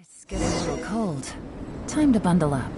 It's getting a little cold. Time to bundle up.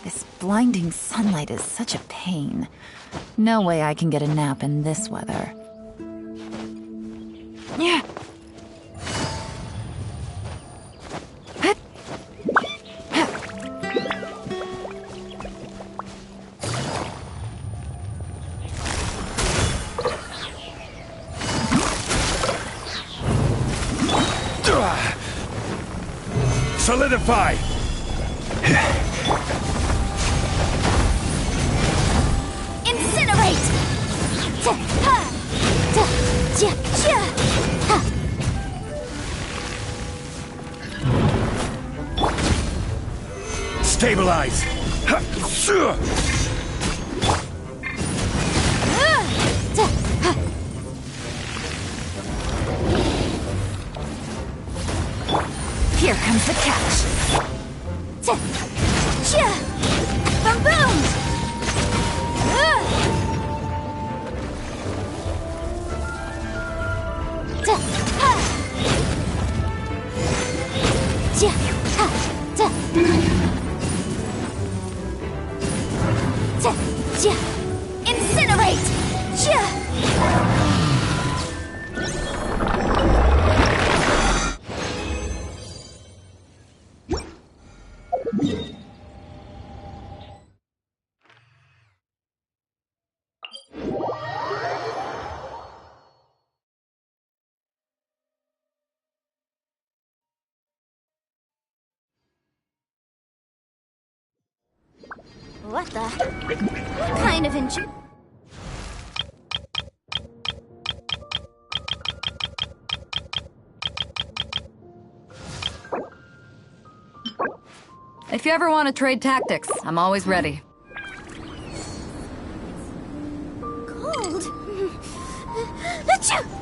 This blinding sunlight is such a pain. No way I can get a nap in this weather. Yeah. Solidify! Incinerate! Stabilize! Here comes the catch. Boom boom! Incinerate! What the? What kind of If you ever want to trade tactics, I'm always ready. Cold? Achoo!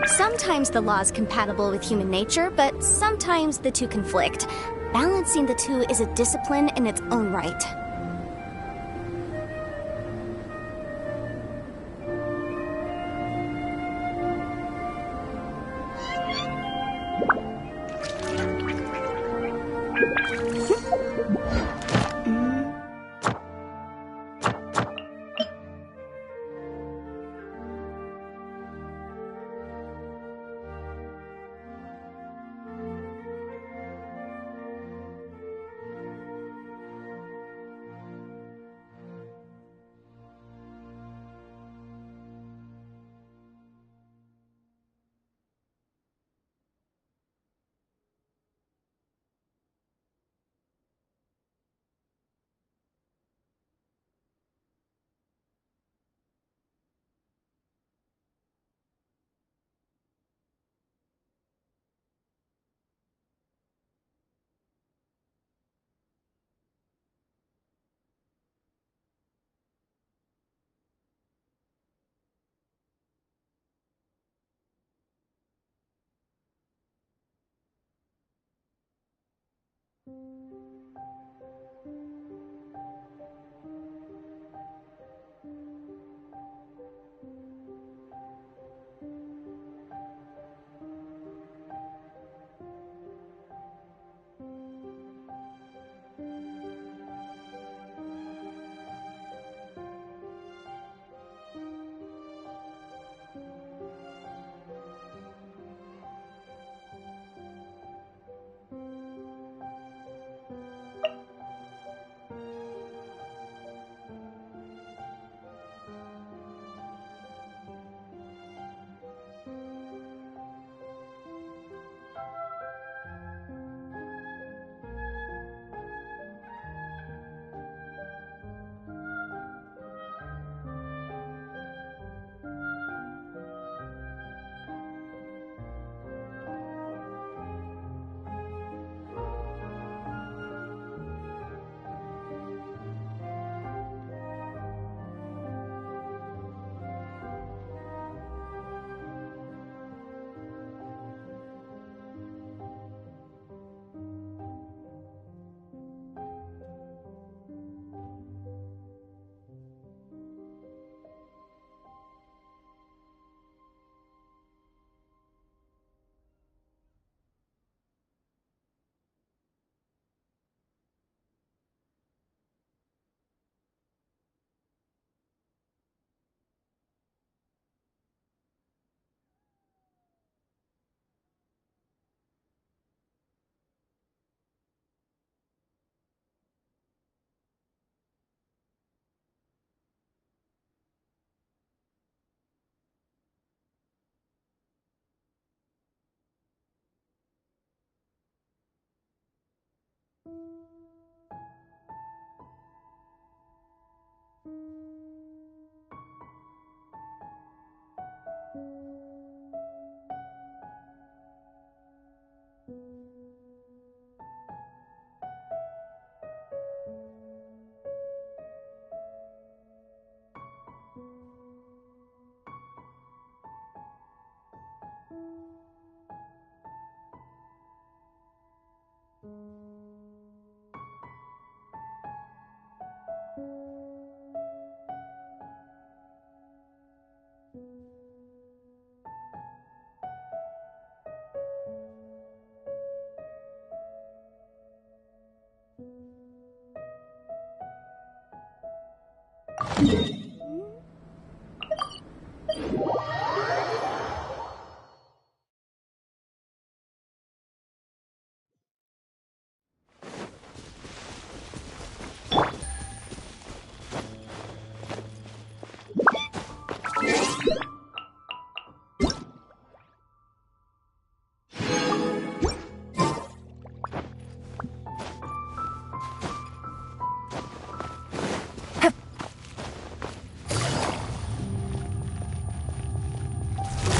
Sometimes the law is compatible with human nature, but sometimes the two conflict. Balancing the two is a discipline in its own right.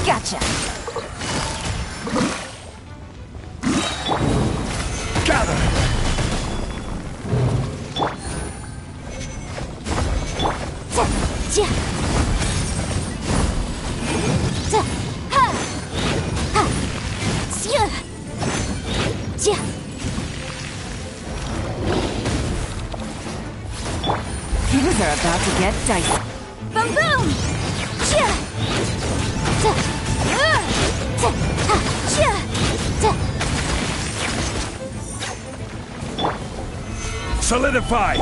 Gotcha. Gather! Things are about to get dicey. Boom boom! Solidify!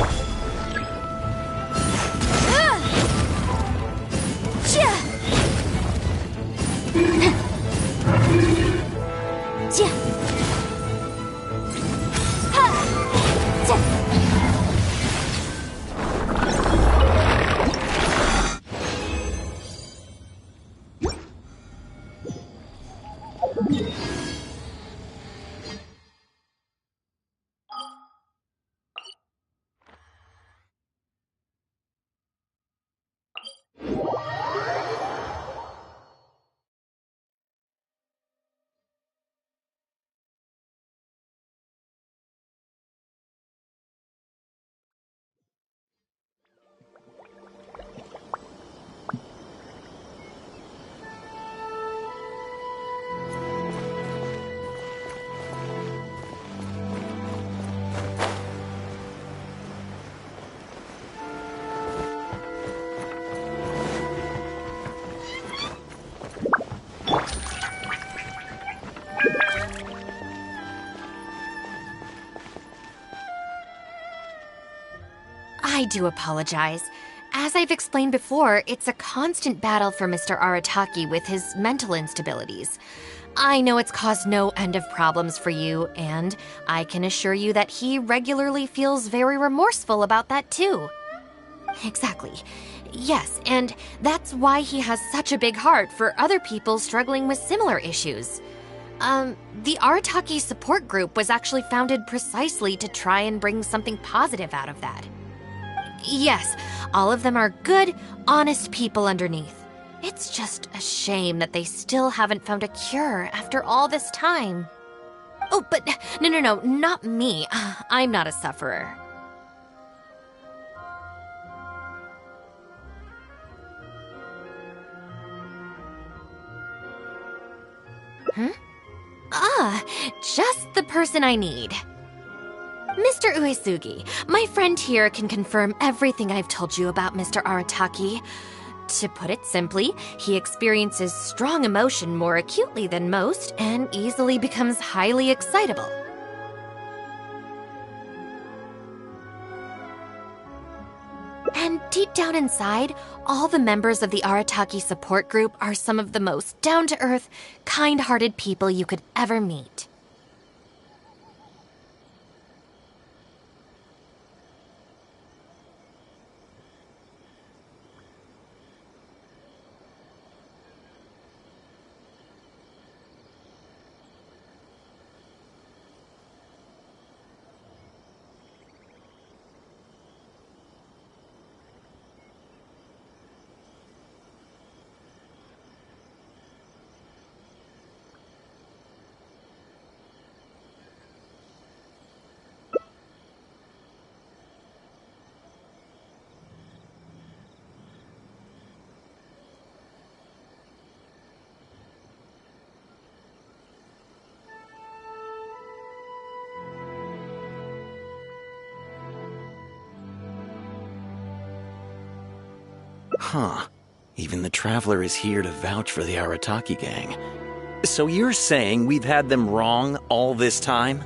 I do apologize. As I've explained before, it's a constant battle for Mr. Arataki with his mental instabilities. I know it's caused no end of problems for you, and I can assure you that he regularly feels very remorseful about that too. Exactly. Yes, and that's why he has such a big heart for other people struggling with similar issues. The Arataki support group was actually founded precisely to try and bring something positive out of that. Yes, all of them are good, honest people underneath. It's just a shame that they still haven't found a cure after all this time. Oh, but no, not me. I'm not a sufferer. Just the person I need. Mr. Uesugi, my friend here can confirm everything I've told you about Mr. Arataki. To put it simply, he experiences strong emotion more acutely than most and easily becomes highly excitable. And deep down inside, all the members of the Arataki support group are some of the most down-to-earth, kind-hearted people you could ever meet. Huh. Even the Traveler is here to vouch for the Arataki gang. So you're saying we've had them wrong all this time?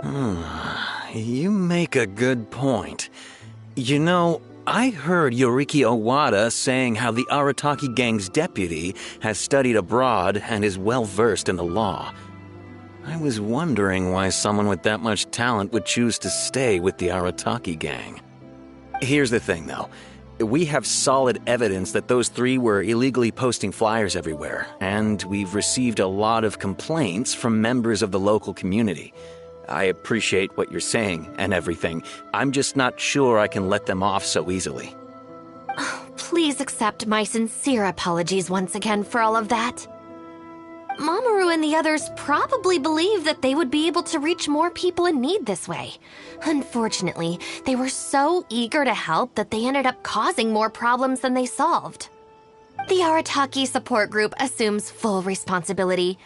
You make a good point. You know, I heard Yoriki Owada saying how the Arataki gang's deputy has studied abroad and is well versed in the law. I was wondering why someone with that much talent would choose to stay with the Arataki gang. Here's the thing, though. We have solid evidence that those three were illegally posting flyers everywhere, and we've received a lot of complaints from members of the local community. I appreciate what you're saying and everything. I'm just not sure I can let them off so easily. Please accept my sincere apologies once again for all of that. Mamoru and the others probably believed that they would be able to reach more people in need this way. Unfortunately, they were so eager to help that they ended up causing more problems than they solved. The Arataki support group assumes full responsibility.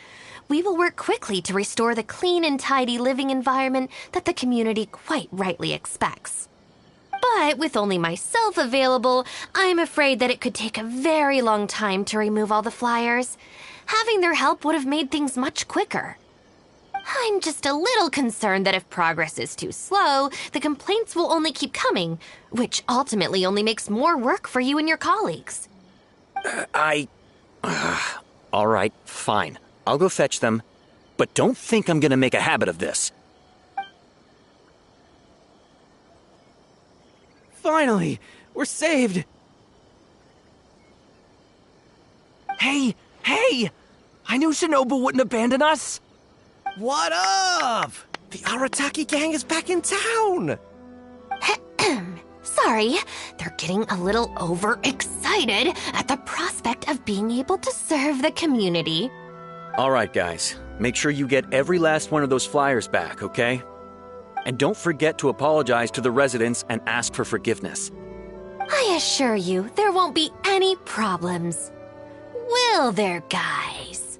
We will work quickly to restore the clean and tidy living environment that the community quite rightly expects. But with only myself available, I'm afraid that it could take a very long time to remove all the flyers. Having their help would have made things much quicker. I'm just a little concerned that if progress is too slow, the complaints will only keep coming, which ultimately only makes more work for you and your colleagues. All right, fine. I'll go fetch them, but don't think I'm gonna make a habit of this. Finally, we're saved. Hey! I knew Shinobu wouldn't abandon us. What up? The Arataki gang is back in town. Sorry, they're getting a little overexcited at the prospect of being able to serve the community. All right, guys. Make sure you get every last one of those flyers back, okay? And don't forget to apologize to the residents and ask for forgiveness. I assure you, there won't be any problems. Will there, guys?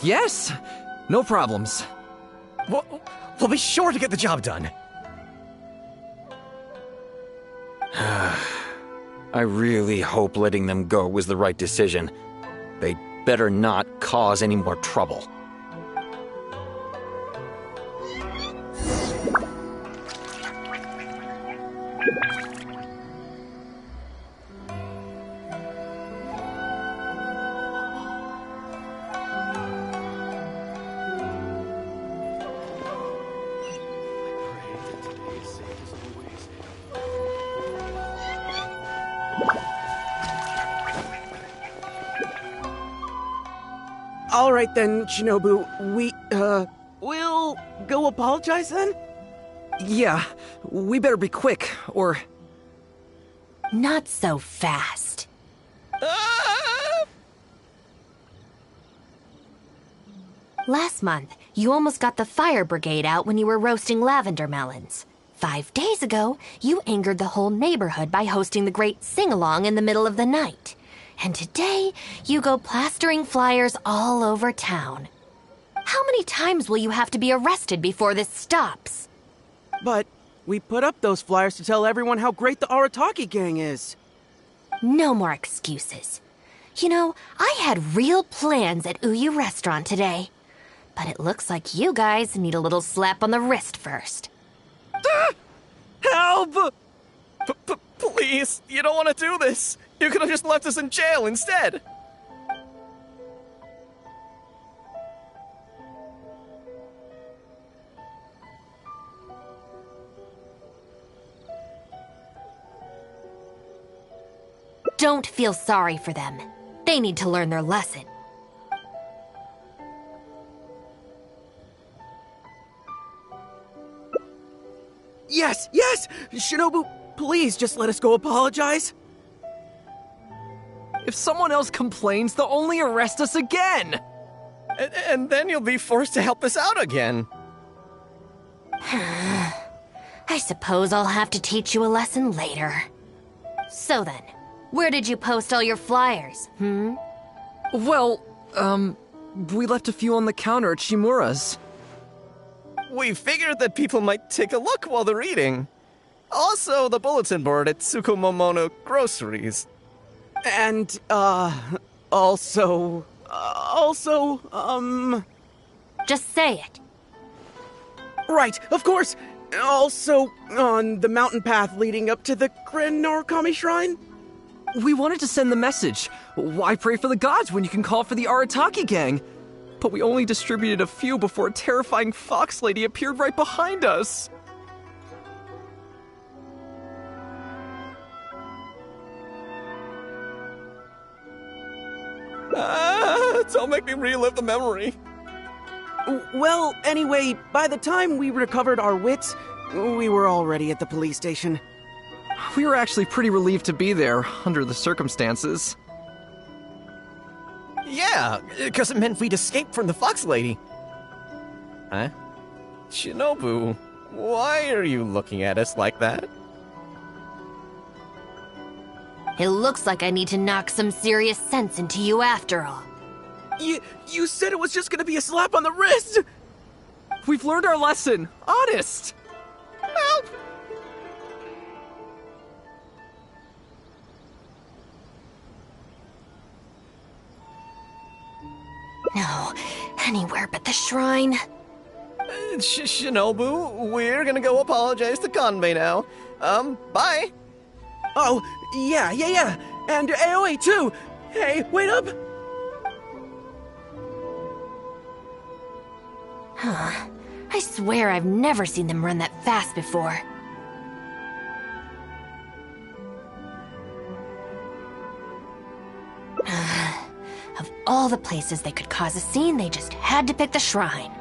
Yes. No problems. We'll be sure to get the job done. I really hope letting them go was the right decision. They better not cause any more trouble. All right then, Shinobu. We'll go apologize then? Yeah, we better be quick, or... Not so fast. Last month, you almost got the fire brigade out when you were roasting lavender melons. 5 days ago, you angered the whole neighborhood by hosting the great sing-along in the middle of the night. And today, you go plastering flyers all over town. How many times will you have to be arrested before this stops? But we put up those flyers to tell everyone how great the Arataki gang is. No more excuses. You know, I had real plans at Uyu Restaurant today. But it looks like you guys need a little slap on the wrist first. Help! Please, you don't want to do this. You could have just left us in jail instead. Don't feel sorry for them. They need to learn their lesson. Yes! Shinobu, please just let us go apologize. If someone else complains, they'll only arrest us again. And then you'll be forced to help us out again. I suppose I'll have to teach you a lesson later. So then, where did you post all your flyers, Well, we left a few on the counter at Shimura's. We figured that people might take a look while they're eating. Also, the bulletin board at Tsukumomono Groceries. And, also... Just say it. Right, of course! Also, on the mountain path leading up to the Grand Narukami Shrine? We wanted to send the message. Why pray for the gods when you can call for the Arataki gang? But we only distributed a few before a terrifying fox lady appeared right behind us. Don't make me relive the memory. Well, anyway, by the time we recovered our wits, we were already at the police station. We were actually pretty relieved to be there, under the circumstances. Yeah, because it meant we'd escaped from the fox lady. Huh? Shinobu, why are you looking at us like that? It looks like I need to knock some serious sense into you after all. You said it was just gonna be a slap on the wrist! We've learned our lesson, honest! Help! No, anywhere but the shrine. Shinobu, we're gonna go apologize to Kanbei now. Bye! Oh, yeah. And Aoi, too! Hey, wait up! I swear I've never seen them run that fast before. Of all the places they could cause a scene, they just had to pick the shrine.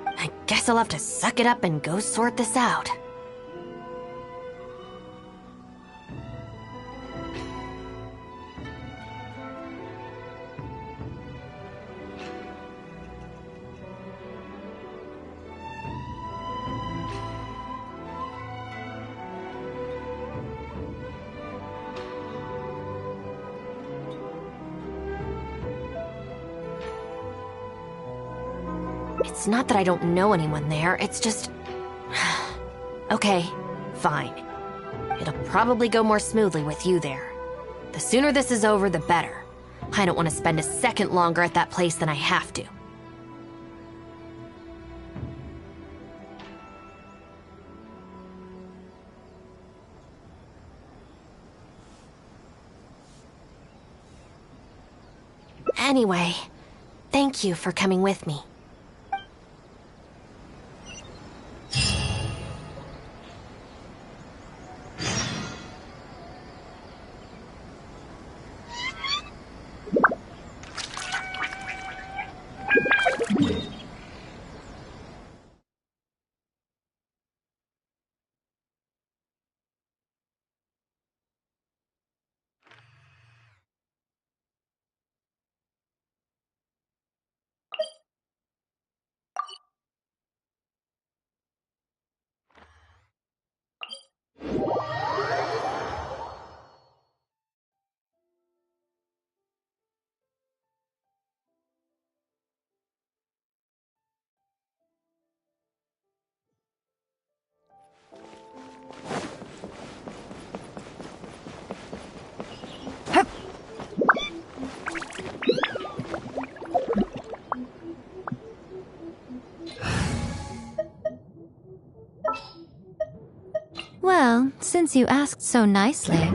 I guess I'll have to suck it up and go sort this out. It's not that I don't know anyone there, it's just... Okay, fine. It'll probably go more smoothly with you there. The sooner this is over, the better. I don't want to spend a second longer at that place than I have to. Anyway, thank you for coming with me. Well, since you asked so nicely.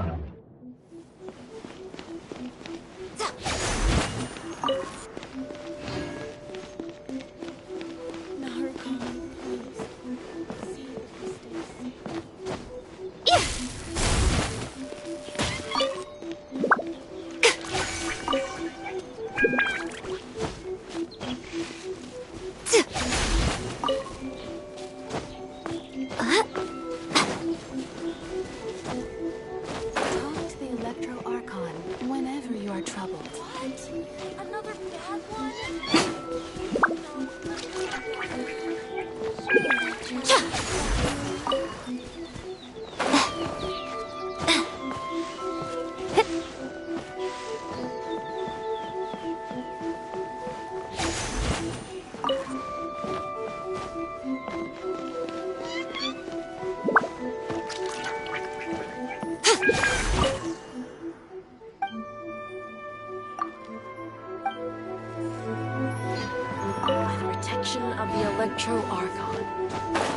protection of the Electro Archon.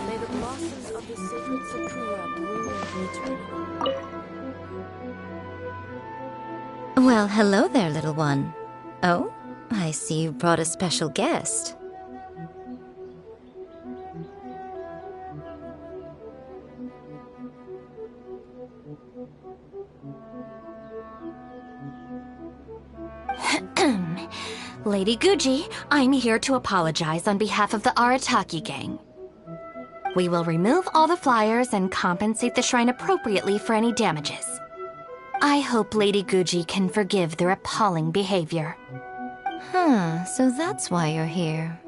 May the blossoms of the sacred Sakura bloom eternally. Well, hello there, little one. Oh, I see you brought a special guest. Lady Guji, I'm here to apologize on behalf of the Arataki gang. We will remove all the flyers and compensate the shrine appropriately for any damages. I hope Lady Guji can forgive their appalling behavior. So that's why you're here.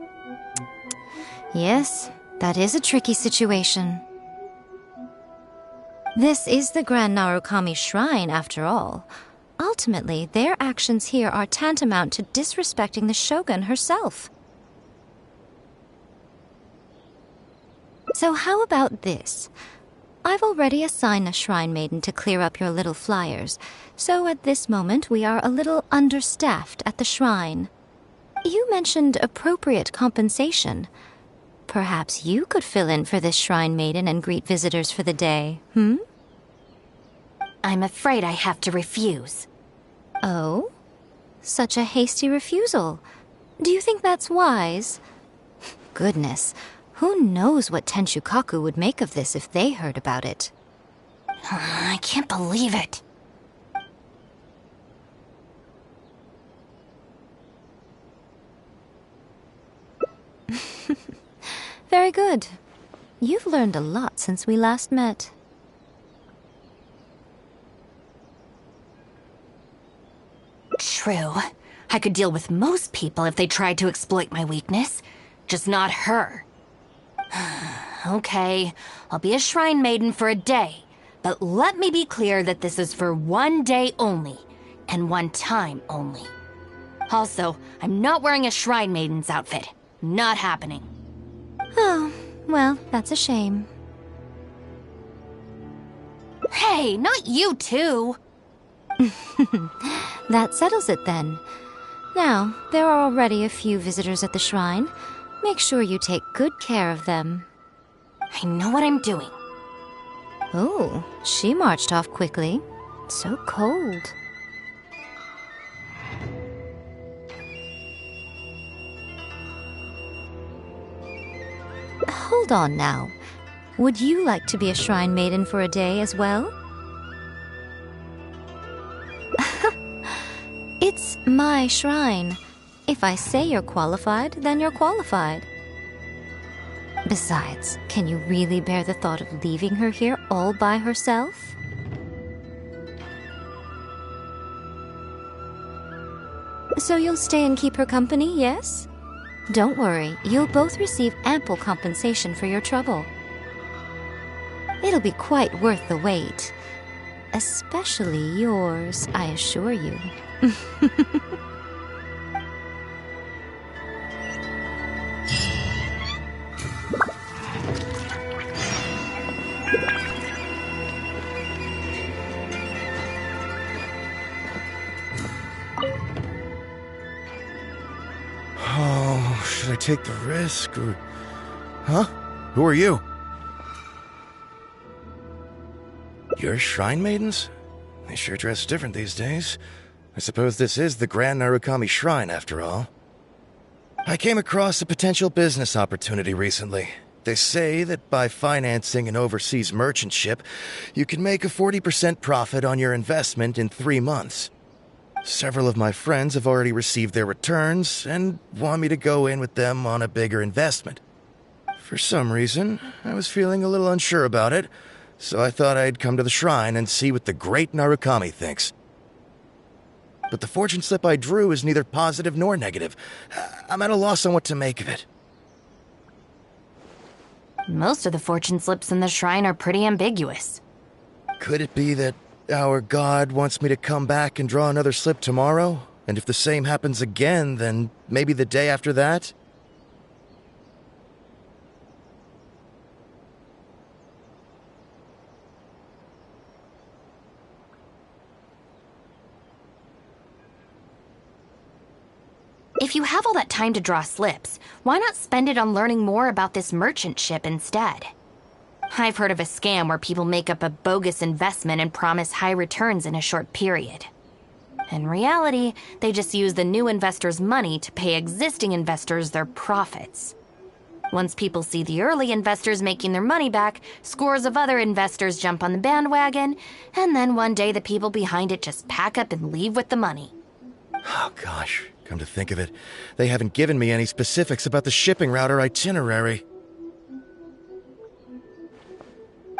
Yes, that is a tricky situation. This is the Grand Narukami Shrine, after all. Ultimately, their actions here are tantamount to disrespecting the Shogun herself. So how about this? I've already assigned a shrine maiden to clear up your little flyers, so at this moment we are a little understaffed at the shrine. You mentioned appropriate compensation. Perhaps you could fill in for this shrine maiden and greet visitors for the day, I'm afraid I have to refuse. Oh? Such a hasty refusal. Do you think that's wise? Goodness, who knows what Tenshukaku would make of this if they heard about it? I can't believe it. Very good. You've learned a lot since we last met. True. I could deal with most people if they tried to exploit my weakness. Just not her. Okay, I'll be a shrine maiden for a day. But let me be clear that this is for one day only. And one time only. Also, I'm not wearing a shrine maiden's outfit. Not happening. Oh, well, that's a shame. Hey, not you too! That settles it then. Now, there are already a few visitors at the shrine. Make sure you take good care of them. I know what I'm doing. Oh, she marched off quickly. So cold. Hold on now. Would you like to be a shrine maiden for a day as well? It's my shrine. If I say you're qualified, then you're qualified. Besides, can you really bear the thought of leaving her here all by herself? So you'll stay and keep her company, yes? Don't worry, you'll both receive ample compensation for your trouble. It'll be quite worth the wait. Especially yours, I assure you. Oh, should I take the risk or... Huh? Who are you? You're shrine maidens? They sure dress different these days. I suppose this is the Grand Narukami Shrine, after all. I came across a potential business opportunity recently. They say that by financing an overseas merchant ship, you can make a 40% profit on your investment in 3 months. Several of my friends have already received their returns and want me to go in with them on a bigger investment. For some reason, I was feeling a little unsure about it, so I thought I'd come to the shrine and see what the great Narukami thinks. But the fortune slip I drew is neither positive nor negative. I'm at a loss on what to make of it. Most of the fortune slips in the shrine are pretty ambiguous. Could it be that our god wants me to come back and draw another slip tomorrow? And if the same happens again, then maybe the day after that? If you have all that time to draw slips, why not spend it on learning more about this merchant ship instead? I've heard of a scam where people make up a bogus investment and promise high returns in a short period. In reality, they just use the new investors' money to pay existing investors their profits. Once people see the early investors making their money back, scores of other investors jump on the bandwagon, and then one day the people behind it just pack up and leave with the money. Oh gosh, come to think of it, they haven't given me any specifics about the shipping route or itinerary.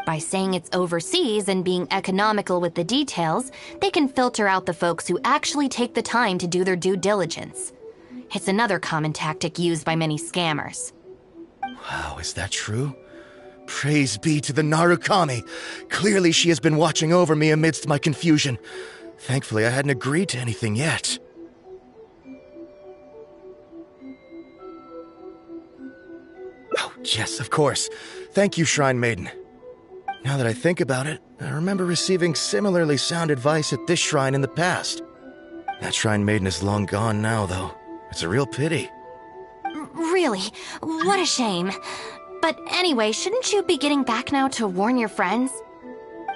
By saying it's overseas and being economical with the details, they can filter out the folks who actually take the time to do their due diligence. It's another common tactic used by many scammers. Wow, is that true? Praise be to the Narukami! Clearly she has been watching over me amidst my confusion. Thankfully, I hadn't agreed to anything yet. Oh, yes, of course. Thank you, Shrine Maiden. Now that I think about it, I remember receiving similarly sound advice at this shrine in the past. That Shrine Maiden is long gone now, though. It's a real pity. Really? What a shame. But anyway, shouldn't you be getting back now to warn your friends?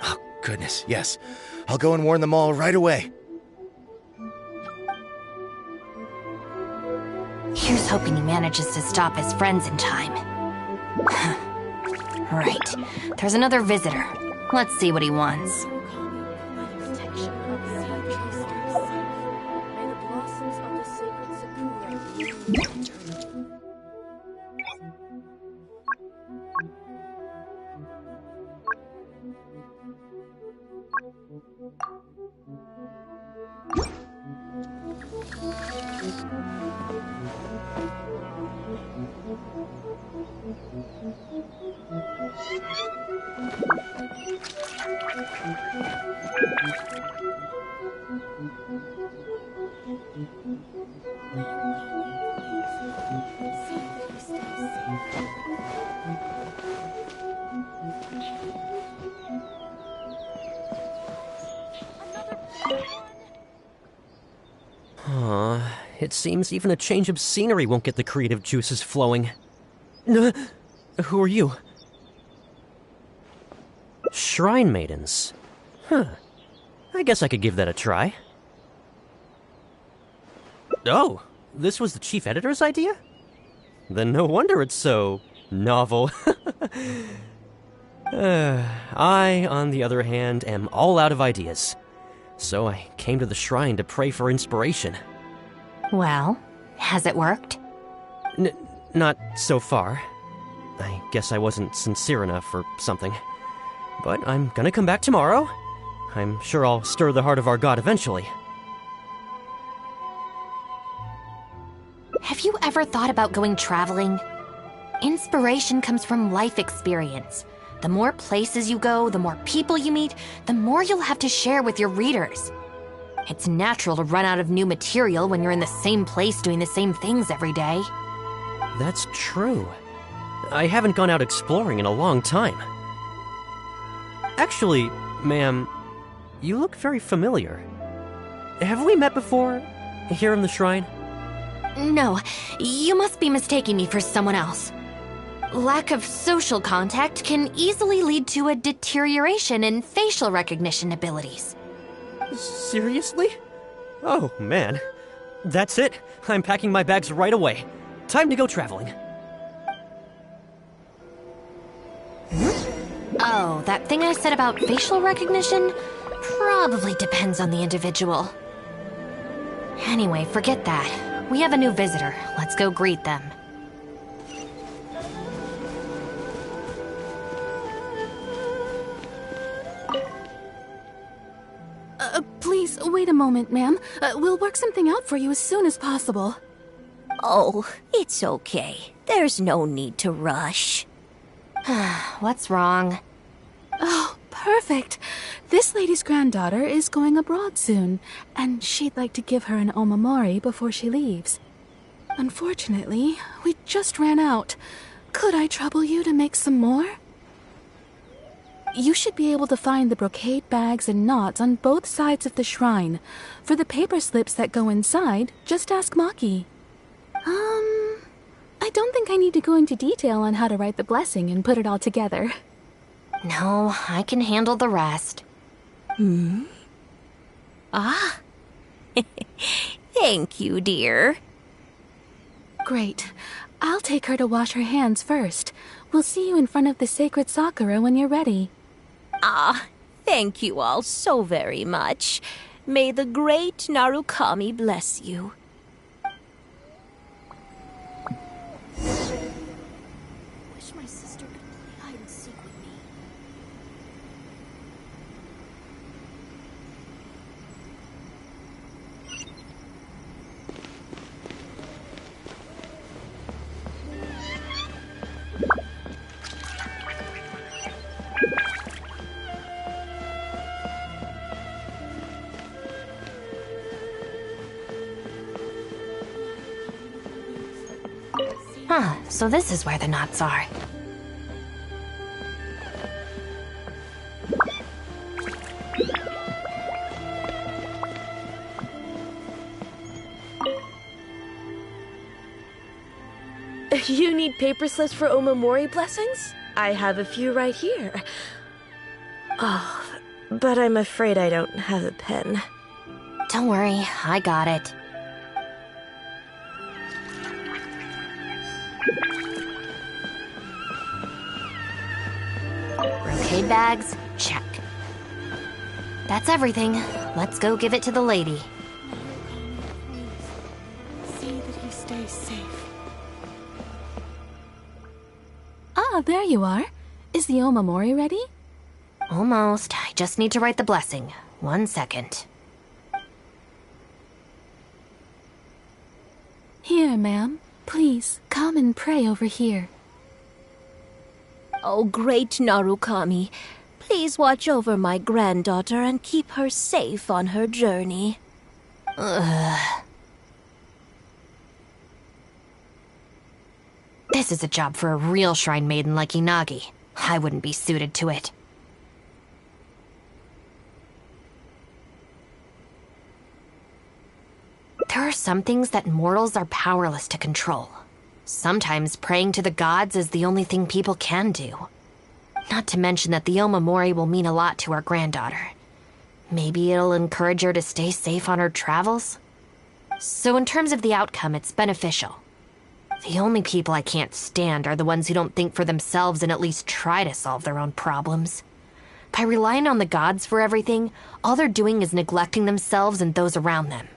Oh, goodness, yes. I'll go and warn them all right away. Here's hoping he manages to stop his friends in time. Right. There's another visitor. Let's see what he wants. It seems even a change of scenery won't get the creative juices flowing. Who are you? Shrine Maidens. Huh. I guess I could give that a try. Oh, this was the chief editor's idea? Then no wonder it's so novel. I, on the other hand, am all out of ideas. So I came to the shrine to pray for inspiration. Well, has it worked? Not so far. I guess I wasn't sincere enough or something. But I'm gonna come back tomorrow. I'm sure I'll stir the heart of our god eventually. Have you ever thought about going traveling? Inspiration comes from life experience. The more places you go, the more people you meet, the more you'll have to share with your readers. It's natural to run out of new material when you're in the same place doing the same things every day. That's true. I haven't gone out exploring in a long time. Actually, ma'am, you look very familiar. Have we met before? Here in the shrine? No, you must be mistaking me for someone else. Lack of social contact can easily lead to a deterioration in facial recognition abilities. Seriously? Oh, man. That's it. I'm packing my bags right away. Time to go traveling. Oh, that thing I said about facial recognition? Probably depends on the individual. Anyway, forget that. We have a new visitor. Let's go greet them. Please, wait a moment, ma'am. We'll work something out for you as soon as possible. Oh, it's okay. There's no need to rush. What's wrong? Oh, perfect. This lady's granddaughter is going abroad soon, and she'd like to give her an omamori before she leaves. Unfortunately, we just ran out. Could I trouble you to make some more? You should be able to find the brocade bags and knots on both sides of the shrine. For the paper slips that go inside, just ask Maki. I don't think I need to go into detail on how to write the blessing and put it all together. No, I can handle the rest. Ah. Thank you, dear. Great. I'll take her to wash her hands first. We'll see you in front of the sacred Sakura when you're ready. Ah, thank you all so very much. May the great Narukami bless you. Wish my sister could play hide and seek with me. Huh, so this is where the knots are. You need paper slips for Omamori blessings? I have a few right here. Oh, but I'm afraid I don't have a pen. Don't worry, I got it. Brocade bags, check. That's everything. Let's go give it to the lady. See that he stays safe. Ah, there you are. Is the Omamori ready? Almost. I just need to write the blessing. 1 second. Here, ma'am. Please, come and pray over here. Oh, great Narukami, please watch over my granddaughter and keep her safe on her journey. Ugh. This is a job for a real shrine maiden like Inagi. I wouldn't be suited to it. There are some things that mortals are powerless to control. Sometimes praying to the gods is the only thing people can do. Not to mention that the Omamori will mean a lot to our granddaughter. Maybe it'll encourage her to stay safe on her travels? So in terms of the outcome, it's beneficial. The only people I can't stand are the ones who don't think for themselves and at least try to solve their own problems. By relying on the gods for everything, all they're doing is neglecting themselves and those around them.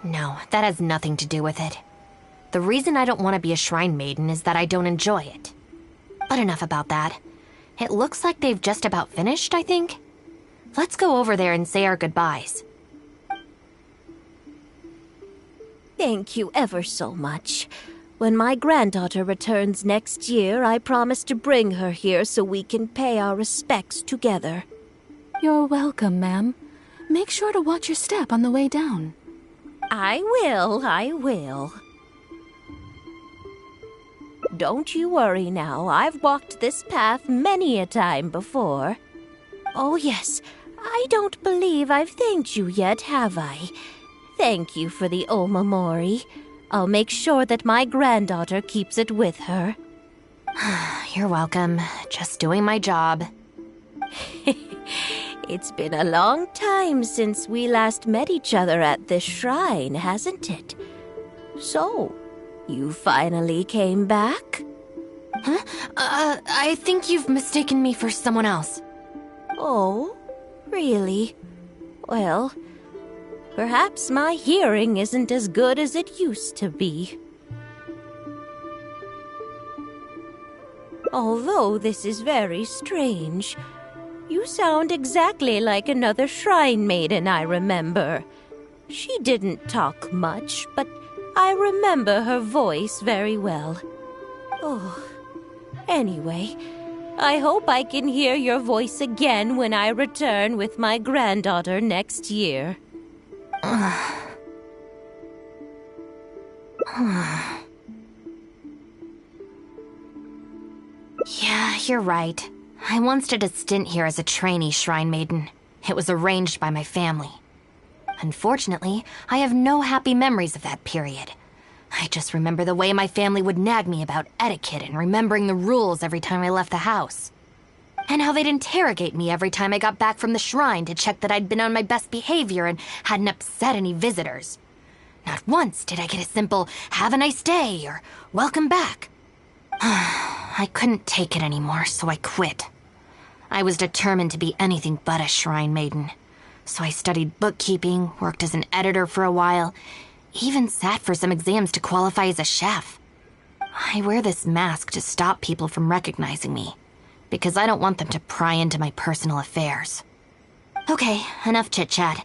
No, that has nothing to do with it. The reason I don't want to be a shrine maiden is that I don't enjoy it. But enough about that. It looks like they've just about finished, I think. Let's go over there and say our goodbyes. Thank you ever so much. When my granddaughter returns next year, I promise to bring her here so we can pay our respects together. You're welcome, ma'am. Make sure to watch your step on the way down. I will. Don't you worry now. I've walked this path many a time before. Oh, yes. I don't believe I've thanked you yet, have I? Thank you for the Omamori. I'll make sure that my granddaughter keeps it with her. You're welcome. Just doing my job. It's been a long time since we last met each other at this shrine, hasn't it? So, you finally came back? Huh? I think you've mistaken me for someone else. Oh, really? Well, perhaps my hearing isn't as good as it used to be. Although this is very strange, you sound exactly like another shrine maiden I remember. She didn't talk much, but I remember her voice very well. Oh, anyway, I hope I can hear your voice again when I return with my granddaughter next year. Yeah, you're right. I once did a stint here as a trainee shrine maiden. It was arranged by my family. Unfortunately, I have no happy memories of that period. I just remember the way my family would nag me about etiquette and remembering the rules every time I left the house. And how they'd interrogate me every time I got back from the shrine to check that I'd been on my best behavior and hadn't upset any visitors. Not once did I get a simple, "Have a nice day," or "Welcome back." I couldn't take it anymore, so I quit. I was determined to be anything but a shrine maiden. So I studied bookkeeping, worked as an editor for a while, even sat for some exams to qualify as a chef. I wear this mask to stop people from recognizing me, because I don't want them to pry into my personal affairs. Okay, enough chit-chat.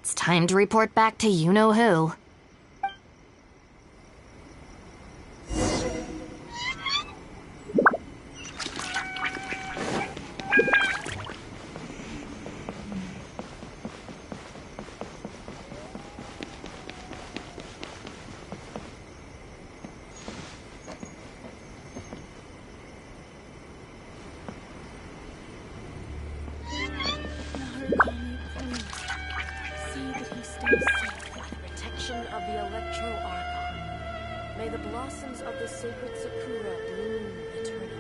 It's time to report back to you-know-who. May the blossoms of the sacred sakura bloom eternally.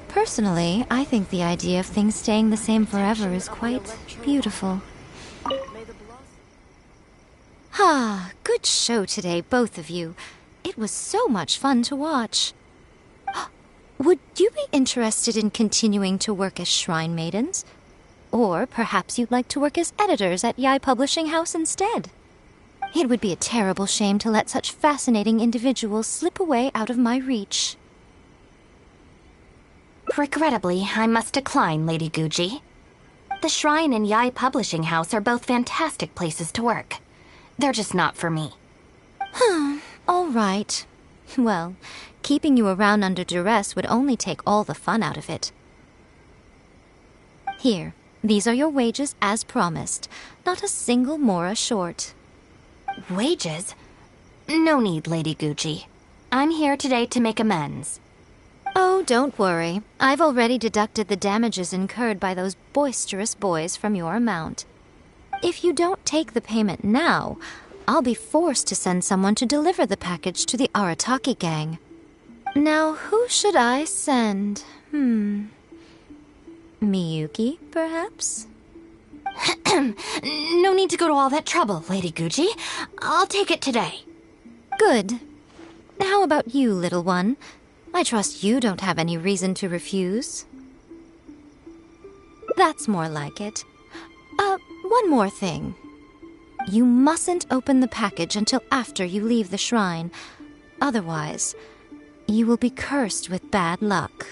Personally, I think the idea of things staying the same forever is quite beautiful. Ah, good show today, both of you. It was so much fun to watch. Would you be interested in continuing to work as shrine maidens? Or perhaps you'd like to work as editors at Yai Publishing House instead? It would be a terrible shame to let such fascinating individuals slip away out of my reach. Regrettably, I must decline, Lady Guji. The Shrine and Yai Publishing House are both fantastic places to work. They're just not for me. All right. Well, keeping you around under duress would only take all the fun out of it. Here, these are your wages as promised. Not a single mora short. Wages? No need, Lady Guji. I'm here today to make amends. Oh, don't worry. I've already deducted the damages incurred by those boisterous boys from your amount. If you don't take the payment now, I'll be forced to send someone to deliver the package to the Arataki gang. Now, who should I send? Miyuki, perhaps? No need to go to all that trouble, Lady Guji. I'll take it today. Good. How about you, little one? I trust you don't have any reason to refuse. That's more like it. One more thing. You mustn't open the package until after you leave the shrine. Otherwise, you will be cursed with bad luck.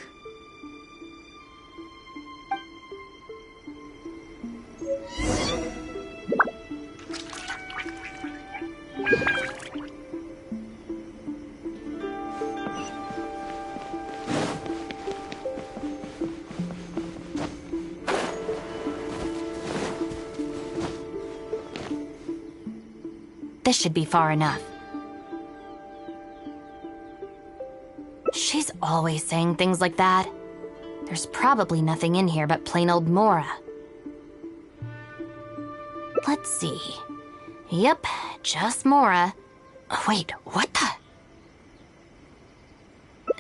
This should be far enough. She's always saying things like that. There's probably nothing in here but plain old mora. Let's see. Yep, just mora. Wait, what the?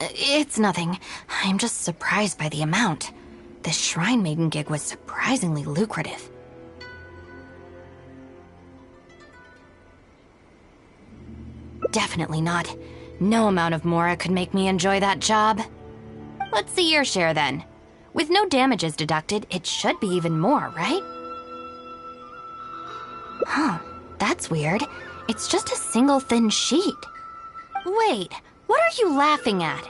It's nothing. I'm just surprised by the amount. This shrine maiden gig was surprisingly lucrative. definitely not. No amount of Mora could make me enjoy that job. Let's see your share then. With no damages deducted, it should be even more, right? Huh, that's weird. It's just a single thin sheet. Wait, what are you laughing at?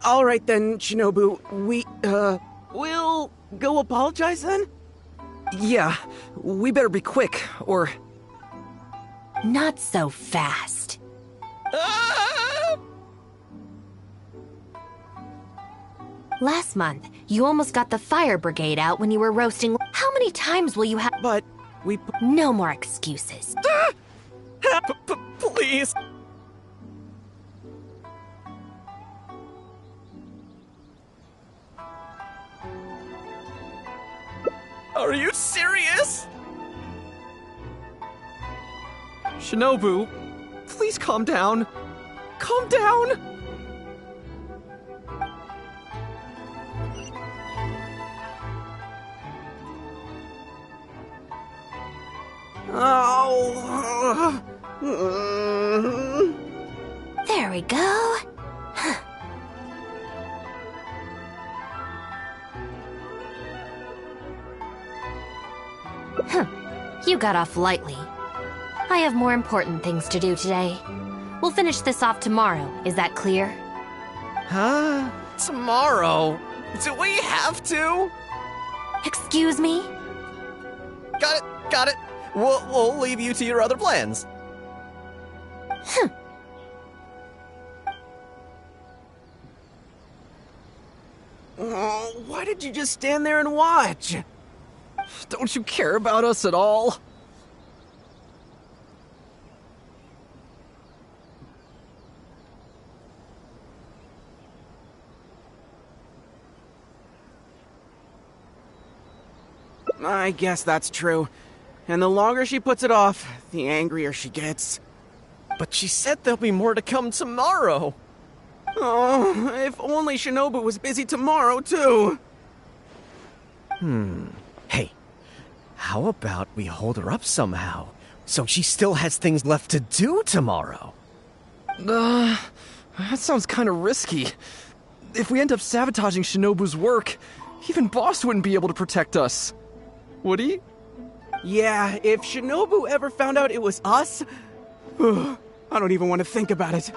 All right then, Shinobu. We'll go apologize then? Yeah, we better be quick, or... Not so fast. Last month, you almost got the fire brigade out when you were roasting. How many times will you have? But we... No more excuses. Please. Are you serious? Shinobu, please calm down. Calm down! Oh. There we go. You got off lightly. I have more important things to do today. We'll finish this off tomorrow, is that clear? Huh? Tomorrow? Do we have to? Excuse me? Got it. We'll leave you to your other plans. Oh, why did you just stand there and watch? Don't you care about us at all? I guess that's true. And the longer she puts it off, the angrier she gets. But she said there'll be more to come tomorrow. Oh, if only Shinobu was busy tomorrow, too. Hey, how about we hold her up somehow, so she still has things left to do tomorrow? That sounds kind of risky. If we end up sabotaging Shinobu's work, even Boss wouldn't be able to protect us. Would he? Yeah, if Shinobu ever found out it was us, I don't even want to think about it.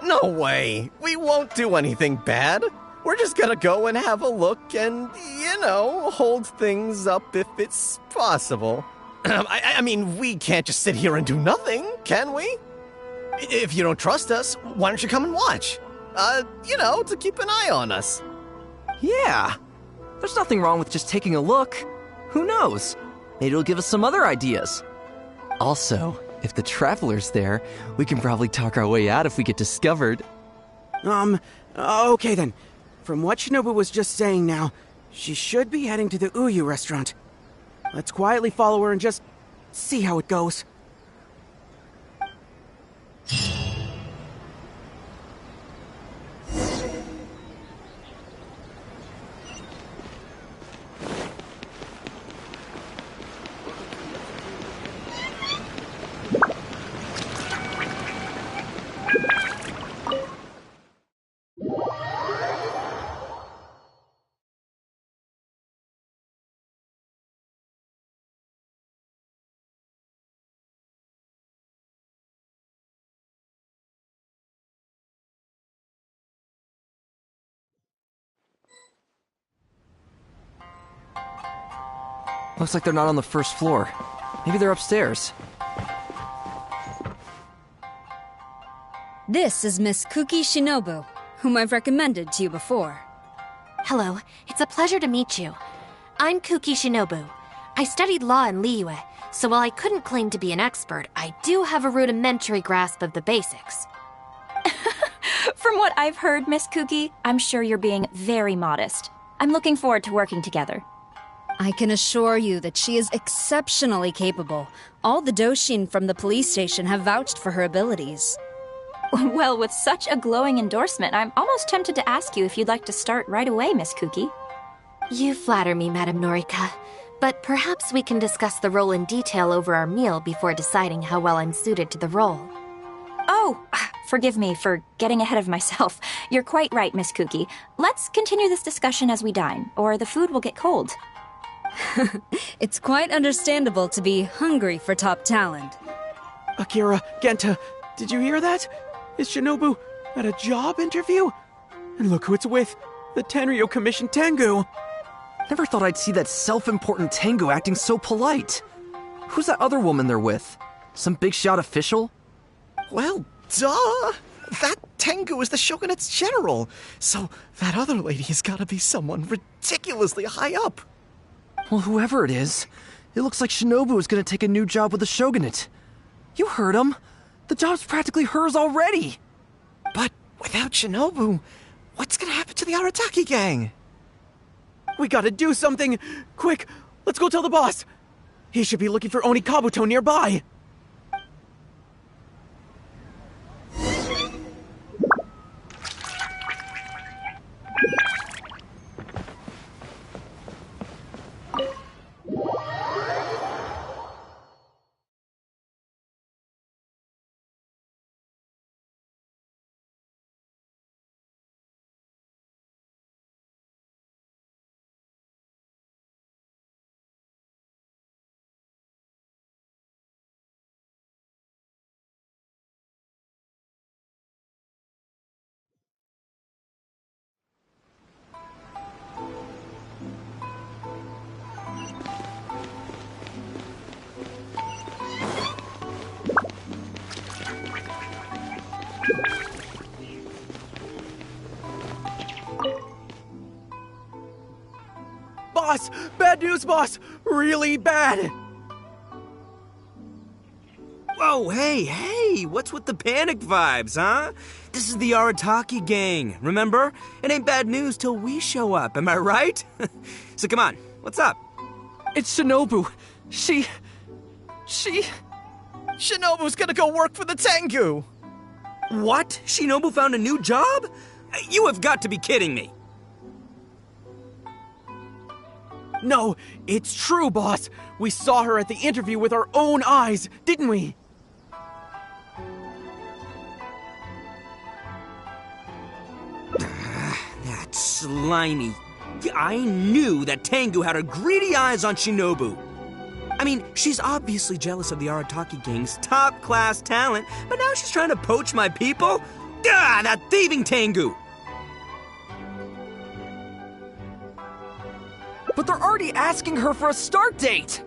No way! We won't do anything bad. We're just gonna go and have a look and, hold things up if it's possible. I mean, we can't just sit here and do nothing, can we? If you don't trust us, why don't you come and watch? To keep an eye on us. Yeah. There's nothing wrong with just taking a look. Who knows? Maybe it'll give us some other ideas. Also, if the Traveler's there, we can probably talk our way out if we get discovered. Okay then. From what Shinobu was just saying now, she should be heading to the Uyu restaurant. Let's quietly follow her and just see how it goes. Looks like they're not on the first floor. Maybe they're upstairs. This is Miss Kuki Shinobu, whom I've recommended to you before. Hello, it's a pleasure to meet you. I'm Kuki Shinobu. I studied law in Liyue, so while I couldn't claim to be an expert, I do have a rudimentary grasp of the basics. From what I've heard, Miss Kuki, I'm sure you're being very modest. I'm looking forward to working together. I can assure you that she is exceptionally capable. All the Doshin from the police station have vouched for her abilities. Well, with such a glowing endorsement, I'm almost tempted to ask you if you'd like to start right away, Miss Kuki. You flatter me, Madame Norika, but perhaps we can discuss the role in detail over our meal before deciding how well I'm suited to the role. Oh, forgive me for getting ahead of myself. You're quite right, Miss Kuki. Let's continue this discussion as we dine, or the food will get cold. It's quite understandable to be hungry for top talent. Akira, Genta, did you hear that? Is Shinobu at a job interview? And look who it's with, the Tenryo Commission Tengu. Never thought I'd see that self-important Tengu acting so polite. Who's that other woman they're with? Some big shot official? Well, duh! That Tengu is the Shogunate's general, so that other lady has gotta be someone ridiculously high up. Well, whoever it is, it looks like Shinobu is gonna take a new job with the Shogunate. You heard him. The job's practically hers already. But without Shinobu, what's gonna happen to the Arataki gang? We gotta do something! Quick, let's go tell the boss! He should be looking for Oni Kabuto nearby! Boss! Bad news, boss! Really bad! Whoa, hey, what's with the panic vibes, huh? This is the Arataki gang, remember? It ain't bad news till we show up, am I right? So come on, what's up? It's Shinobu. Shinobu's gonna go work for the Tengu! What? Shinobu found a new job? You have got to be kidding me. No, it's true, boss. We saw her at the interview with our own eyes, didn't we? That slimy. I knew that Tengu had her greedy eyes on Shinobu. I mean, she's obviously jealous of the Arataki gang's top-class talent, but now she's trying to poach my people? Ah, that thieving Tengu! But they're already asking her for a start date!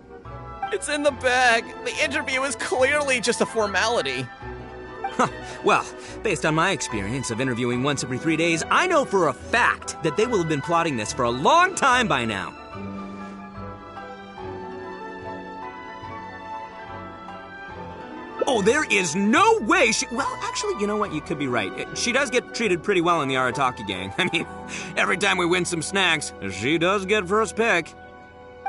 It's in the bag. The interview is clearly just a formality. Well, based on my experience of interviewing once every 3 days, I know for a fact that they will have been plotting this for a long time by now. Oh, there is no way she... Well, actually, you know what? You could be right. She does get treated pretty well in the Arataki gang. I mean, every time we win some snacks, she does get first pick.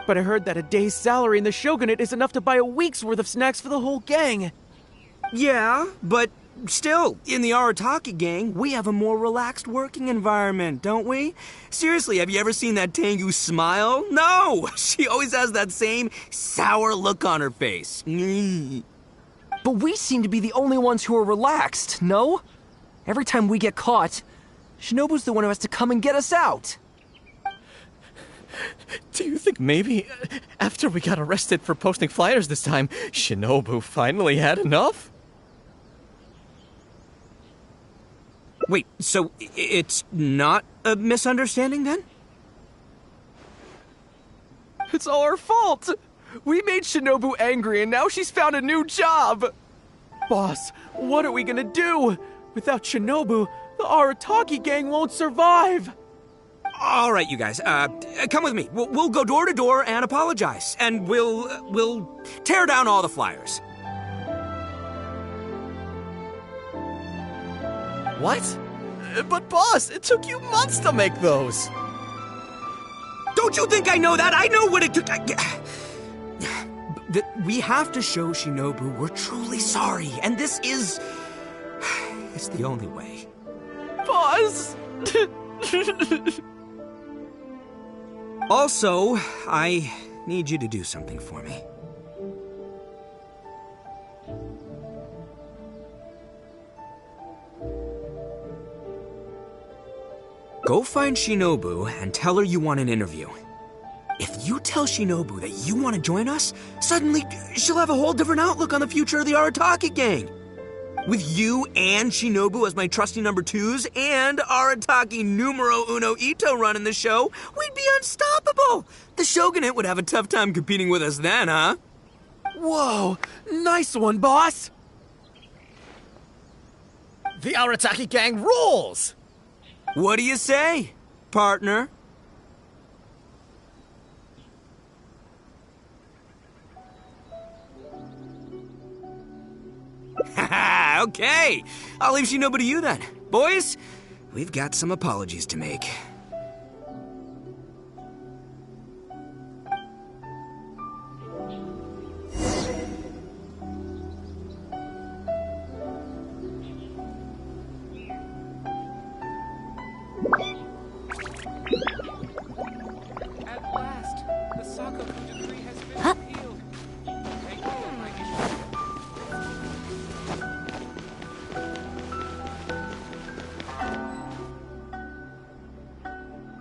But I heard that a day's salary in the Shogunate is enough to buy a week's worth of snacks for the whole gang. Yeah, but still, in the Arataki gang, we have a more relaxed working environment, don't we? Seriously, have you ever seen that Tengu smile? No! She always has that same sour look on her face. But we seem to be the only ones who are relaxed, no? Every time we get caught, Shinobu's the one who has to come and get us out. Do you think maybe after we got arrested for posting flyers this time, Shinobu finally had enough? Wait, so it's not a misunderstanding then? It's all our fault! We made Shinobu angry and now she's found a new job! Boss, what are we gonna do? Without Shinobu, the Arataki gang won't survive! All right, you guys, come with me. We'll go door to door and apologize. And we'll tear down all the flyers. What? But boss, it took you months to make those! Don't you think I know that? I know what it took. We have to show Shinobu we're truly sorry, and this is... it's the only way. Boss! Also, I need you to do something for me. Go find Shinobu and tell her you want an interview. If you tell Shinobu that you want to join us, suddenly she'll have a whole different outlook on the future of the Arataki gang. With you and Shinobu as my trusty number twos and Arataki numero uno Ito running the show, we'd be unstoppable. The Shogunate would have a tough time competing with us then, huh? Whoa, nice one, boss! The Arataki gang rules! What do you say, partner? Haha, okay. I'll leave Shinobu to you then. Boys, we've got some apologies to make.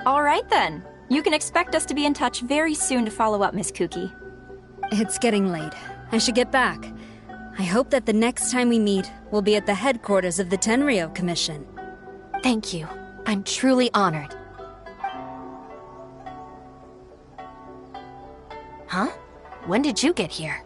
All right then. You can expect us to be in touch very soon to follow up, Miss Kuki. It's getting late. I should get back. I hope that the next time we meet, we'll be at the headquarters of the Tenryo Commission. Thank you. I'm truly honored. Huh? When did you get here?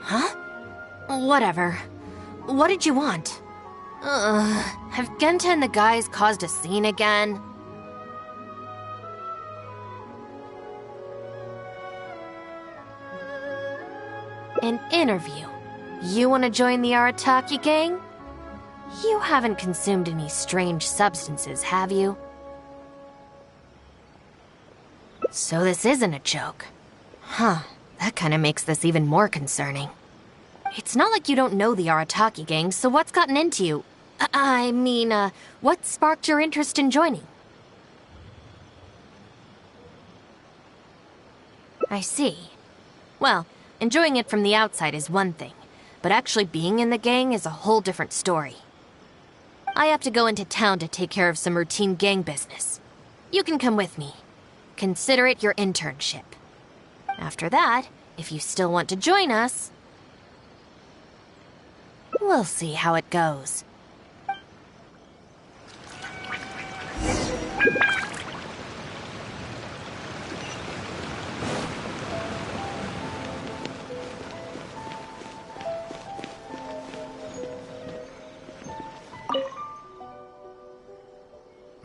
Huh? Whatever. What did you want? Have Genta and the guys caused a scene again? An interview. You want to join the Arataki gang? You haven't consumed any strange substances, have you? So this isn't a joke. Huh, that kind of makes this even more concerning. It's not like you don't know the Arataki gang, so what's gotten into you? I mean, what sparked your interest in joining? I see. Well, enjoying it from the outside is one thing, but actually being in the gang is a whole different story. I have to go into town to take care of some routine gang business. You can come with me. Consider it your internship. After that, if you still want to join us, we'll see how it goes.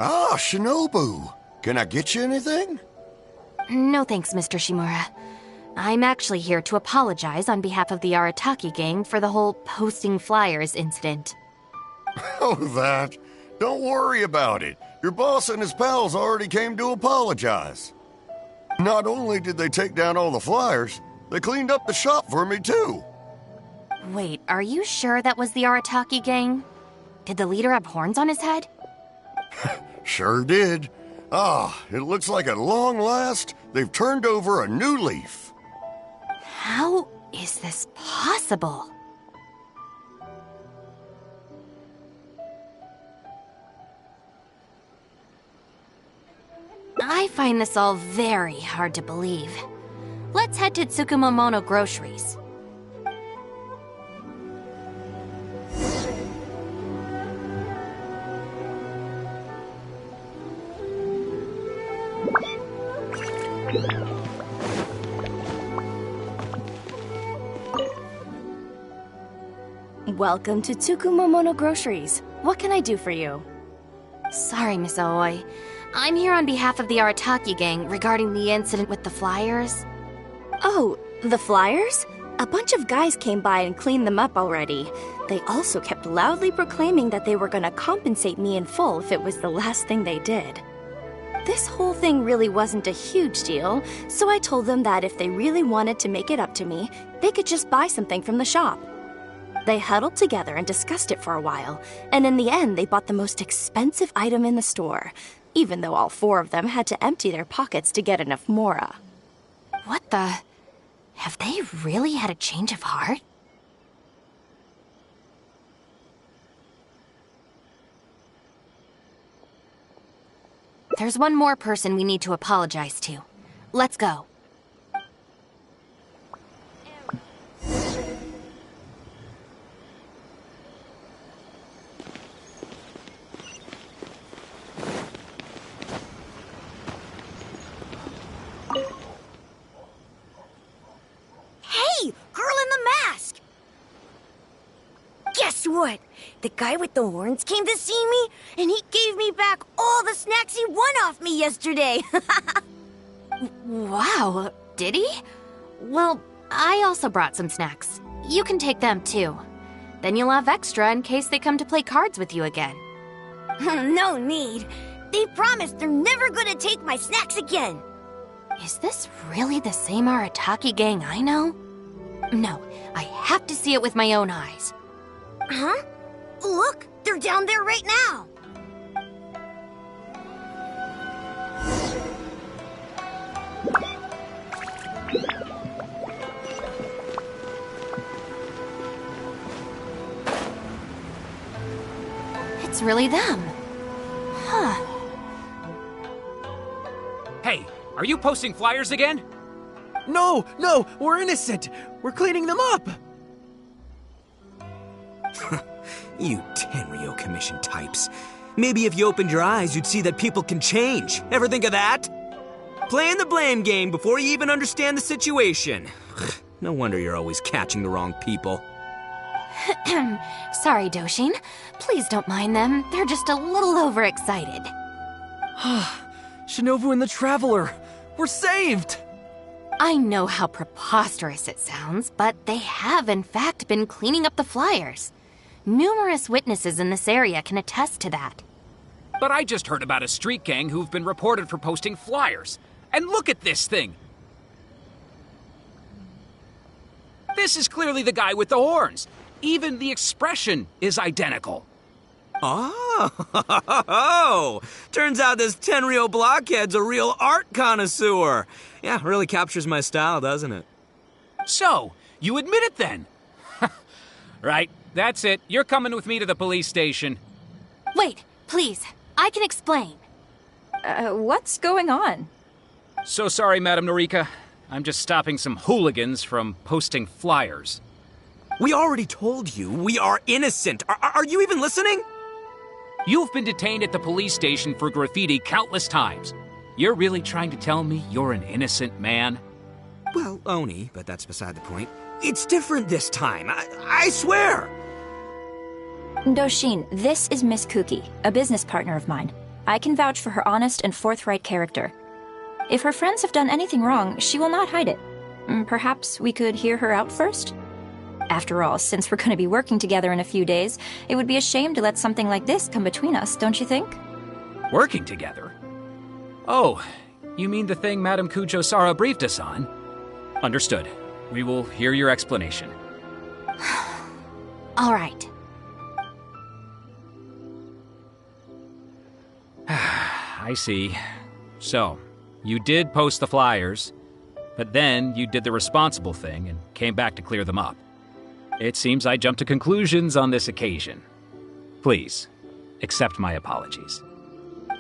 Ah, Shinobu. Can I get you anything? No thanks, Mr. Shimura. I'm actually here to apologize on behalf of the Arataki gang for the whole posting flyers incident. Oh, that. Don't worry about it. Your boss and his pals already came to apologize. Not only did they take down all the flyers, they cleaned up the shop for me, too. Wait, are you sure that was the Arataki gang? Did the leader have horns on his head? Sure did. Ah, it looks like at long last, they've turned over a new leaf. How is this possible? I find this all very hard to believe. Let's head to Tsukumomono Groceries. Welcome to Tsukumomono Groceries. What can I do for you? Sorry, Miss Aoi. I'm here on behalf of the Arataki gang regarding the incident with the flyers. Oh, the flyers? A bunch of guys came by and cleaned them up already. They also kept loudly proclaiming that they were gonna compensate me in full if it was the last thing they did. This whole thing really wasn't a huge deal, so I told them that if they really wanted to make it up to me, they could just buy something from the shop. They huddled together and discussed it for a while, and in the end they bought the most expensive item in the store, even though all four of them had to empty their pockets to get enough mora. What the? Have they really had a change of heart? There's one more person we need to apologize to. Let's go. Hey, girl in the mask! Guess what? The guy with the horns came to see me, and he gave me back all the snacks he won off me yesterday. Wow, did he? Well, I also brought some snacks. You can take them too. Then you'll have extra in case they come to play cards with you again. No need. They promised they're never gonna take my snacks again. Is this really the same Arataki gang I know? No, I have to see it with my own eyes. Huh? Look, they're down there right now. It's really them. Huh. Hey, are you posting flyers again? No, we're innocent. We're cleaning them up. You Tenryo Commission types. Maybe if you opened your eyes, you'd see that people can change. Ever think of that? Playing the blame game before you even understand the situation. No wonder you're always catching the wrong people. Sorry, Doshin. Please don't mind them. They're just a little overexcited. Shinobu and the Traveler! We're saved! I know how preposterous it sounds, but they have in fact been cleaning up the flyers. Numerous witnesses in this area can attest to that. But I just heard about a street gang who've been reported for posting flyers. And look at this thing! This is clearly the guy with the horns. Even the expression is identical. Oh, turns out this Tenryo blockhead's a real art connoisseur. Yeah, really captures my style, doesn't it? So, you admit it then? Right, that's it. You're coming with me to the police station. Wait, please. I can explain. What's going on? So sorry, Madam Norika. I'm just stopping some hooligans from posting flyers. We already told you we are innocent. Are you even listening? You've been detained at the police station for graffiti countless times. You're really trying to tell me you're an innocent man? Well, Oni, but that's beside the point. It's different this time. I swear! Doshin, this is Miss Kuki, a business partner of mine. I can vouch for her honest and forthright character. If her friends have done anything wrong, she will not hide it. Perhaps we could hear her out first? After all, since we're going to be working together in a few days, it would be a shame to let something like this come between us, don't you think? Working together? Oh, you mean the thing Madame Kujo-Sara briefed us on? Understood. We will hear your explanation. All right. I see. So, you did post the flyers, but then you did the responsible thing and came back to clear them up. It seems I jumped to conclusions on this occasion. Please, accept my apologies.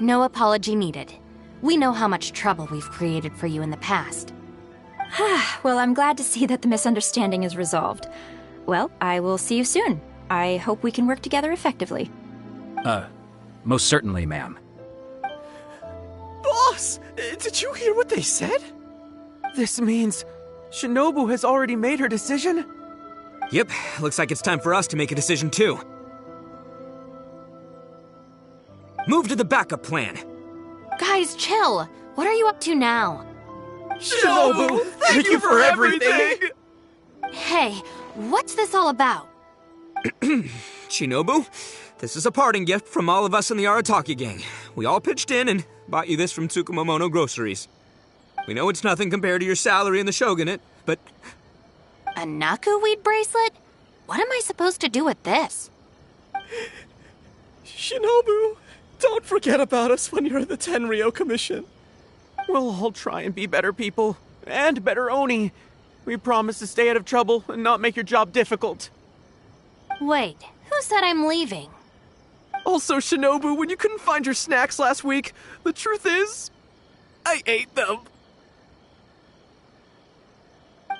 No apology needed. We know how much trouble we've created for you in the past. Well, I'm glad to see that the misunderstanding is resolved. Well, I will see you soon. I hope we can work together effectively. Most certainly, ma'am. Boss! Did you hear what they said? This means Shinobu has already made her decision? Yep, looks like it's time for us to make a decision too. Move to the backup plan. Guys, chill. What are you up to now? Shinobu, thank you for everything! Hey, what's this all about? Shinobu, this is a parting gift from all of us in the Arataki gang. We all pitched in and bought you this from Tsukumomono Groceries. We know it's nothing compared to your salary in the shogunate, but... A Naku weed bracelet? What am I supposed to do with this? Shinobu, don't forget about us when you're at the Tenryo Commission. We'll all try and be better people, and better Oni. We promise to stay out of trouble and not make your job difficult. Wait, who said I'm leaving? Also, Shinobu, when you couldn't find your snacks last week, the truth is, I ate them.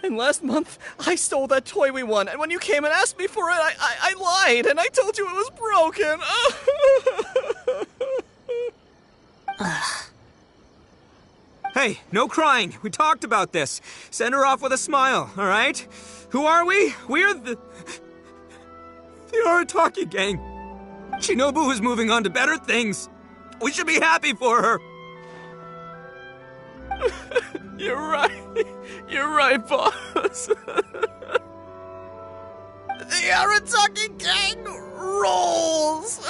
And last month, I stole that toy we won, and when you came and asked me for it, I lied, and I told you it was broken. Hey, no crying. We talked about this. Send her off with a smile, all right? Who are we? We're the Arataki gang. Shinobu is moving on to better things. We should be happy for her. You're right. You're right, boss. The Arataki gang rolls!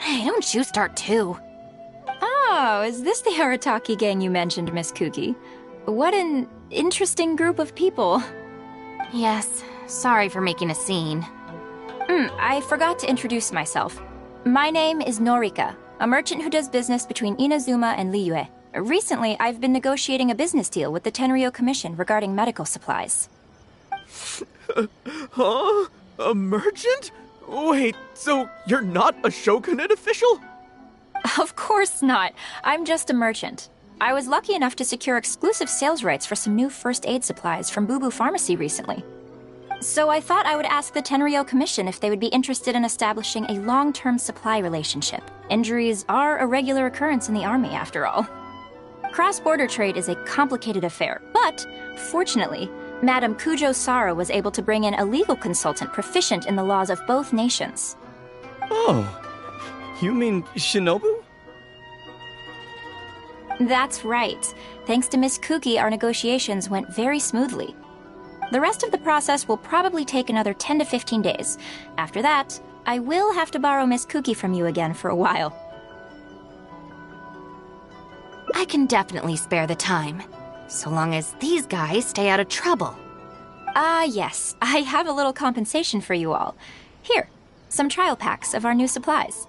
Hey, don't you start too. Oh, is this the Arataki gang you mentioned, Miss Kuki? What an interesting group of people. Yes, sorry for making a scene. I forgot to introduce myself. My name is Norika, a merchant who does business between Inazuma and Liyue. Recently, I've been negotiating a business deal with the Tenryo Commission regarding medical supplies. Huh? A merchant? Wait, so you're not a shogunate official? Of course not. I'm just a merchant. I was lucky enough to secure exclusive sales rights for some new first aid supplies from Boo Boo Pharmacy recently. So I thought I would ask the Tenryou Commission if they would be interested in establishing a long-term supply relationship. Injuries are a regular occurrence in the army, after all. Cross-border trade is a complicated affair, but fortunately, Madame Kujo Sara was able to bring in a legal consultant proficient in the laws of both nations. Oh, you mean Shinobu? That's right. Thanks to Miss Kuki, our negotiations went very smoothly. The rest of the process will probably take another 10 to 15 days. After that, I will have to borrow Miss Kuki from you again for a while. I can definitely spare the time, so long as these guys stay out of trouble. Yes. I have a little compensation for you all. Here, some trial packs of our new supplies.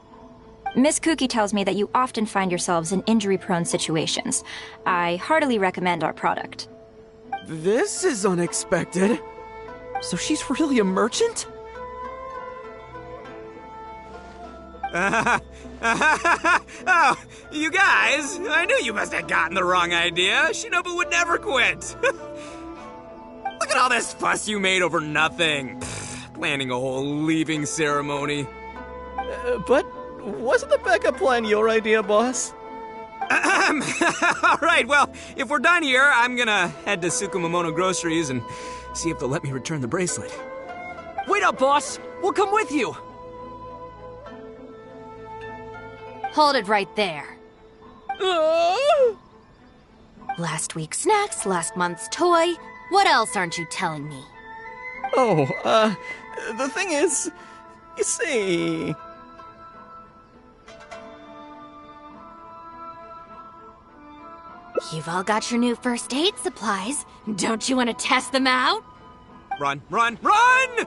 Miss Kuki tells me that you often find yourselves in injury-prone situations. I heartily recommend our product. This is unexpected. So she's really a merchant? Oh, you guys! I knew you must have gotten the wrong idea. Shinobu would never quit. Look at all this fuss you made over nothing. Planning a whole leaving ceremony. But wasn't the backup plan your idea, boss? All right, well, if we're done here, I'm gonna head to Tsukumomono Groceries and see if they'll let me return the bracelet. Wait up, boss! We'll come with you! Hold it right there. Last week's snacks, last month's toy. What else aren't you telling me? Oh, the thing is, you see... You've all got your new first aid supplies. Don't you want to test them out? Run, run, run!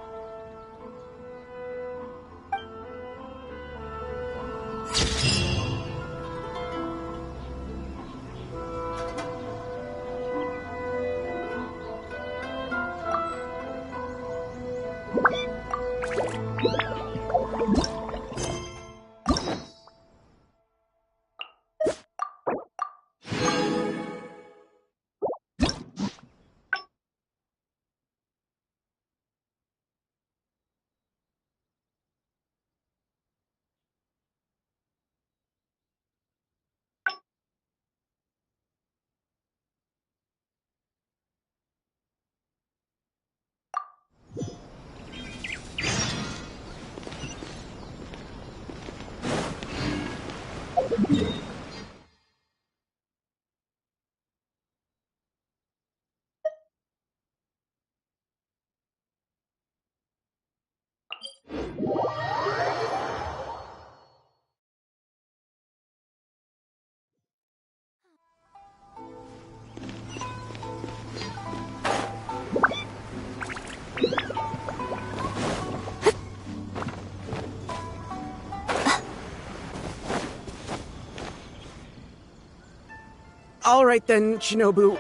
All right then, Shinobu,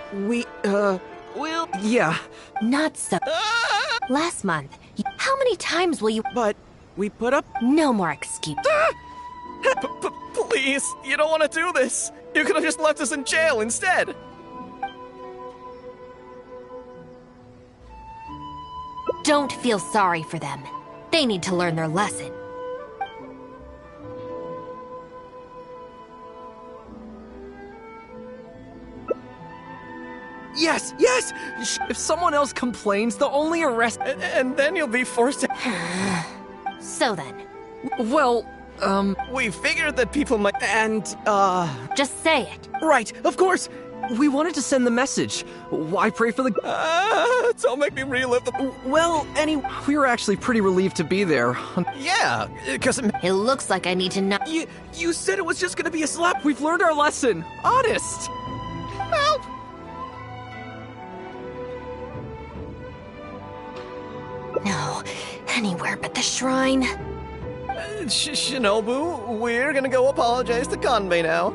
yeah. Not so. Last month, how many times will you... But we put up... No more excuse. Please, you don't want to do this. You could have just left us in jail instead. Don't feel sorry for them. They need to learn their lesson. Yes, yes! If someone else complains, they'll only arrest... And then you'll be forced to... So then... Well, we figured that people might... And, Just say it. Right, of course! We wanted to send the message. Why pray for the... Don't make me relive the... Well, we were actually pretty relieved to be there. Yeah, because... It looks like I need to know... You said it was just gonna be a slap. We've learned our lesson. Honest! Help! No, anywhere but the shrine. Shinobu, we're gonna go apologize to Kanbei now.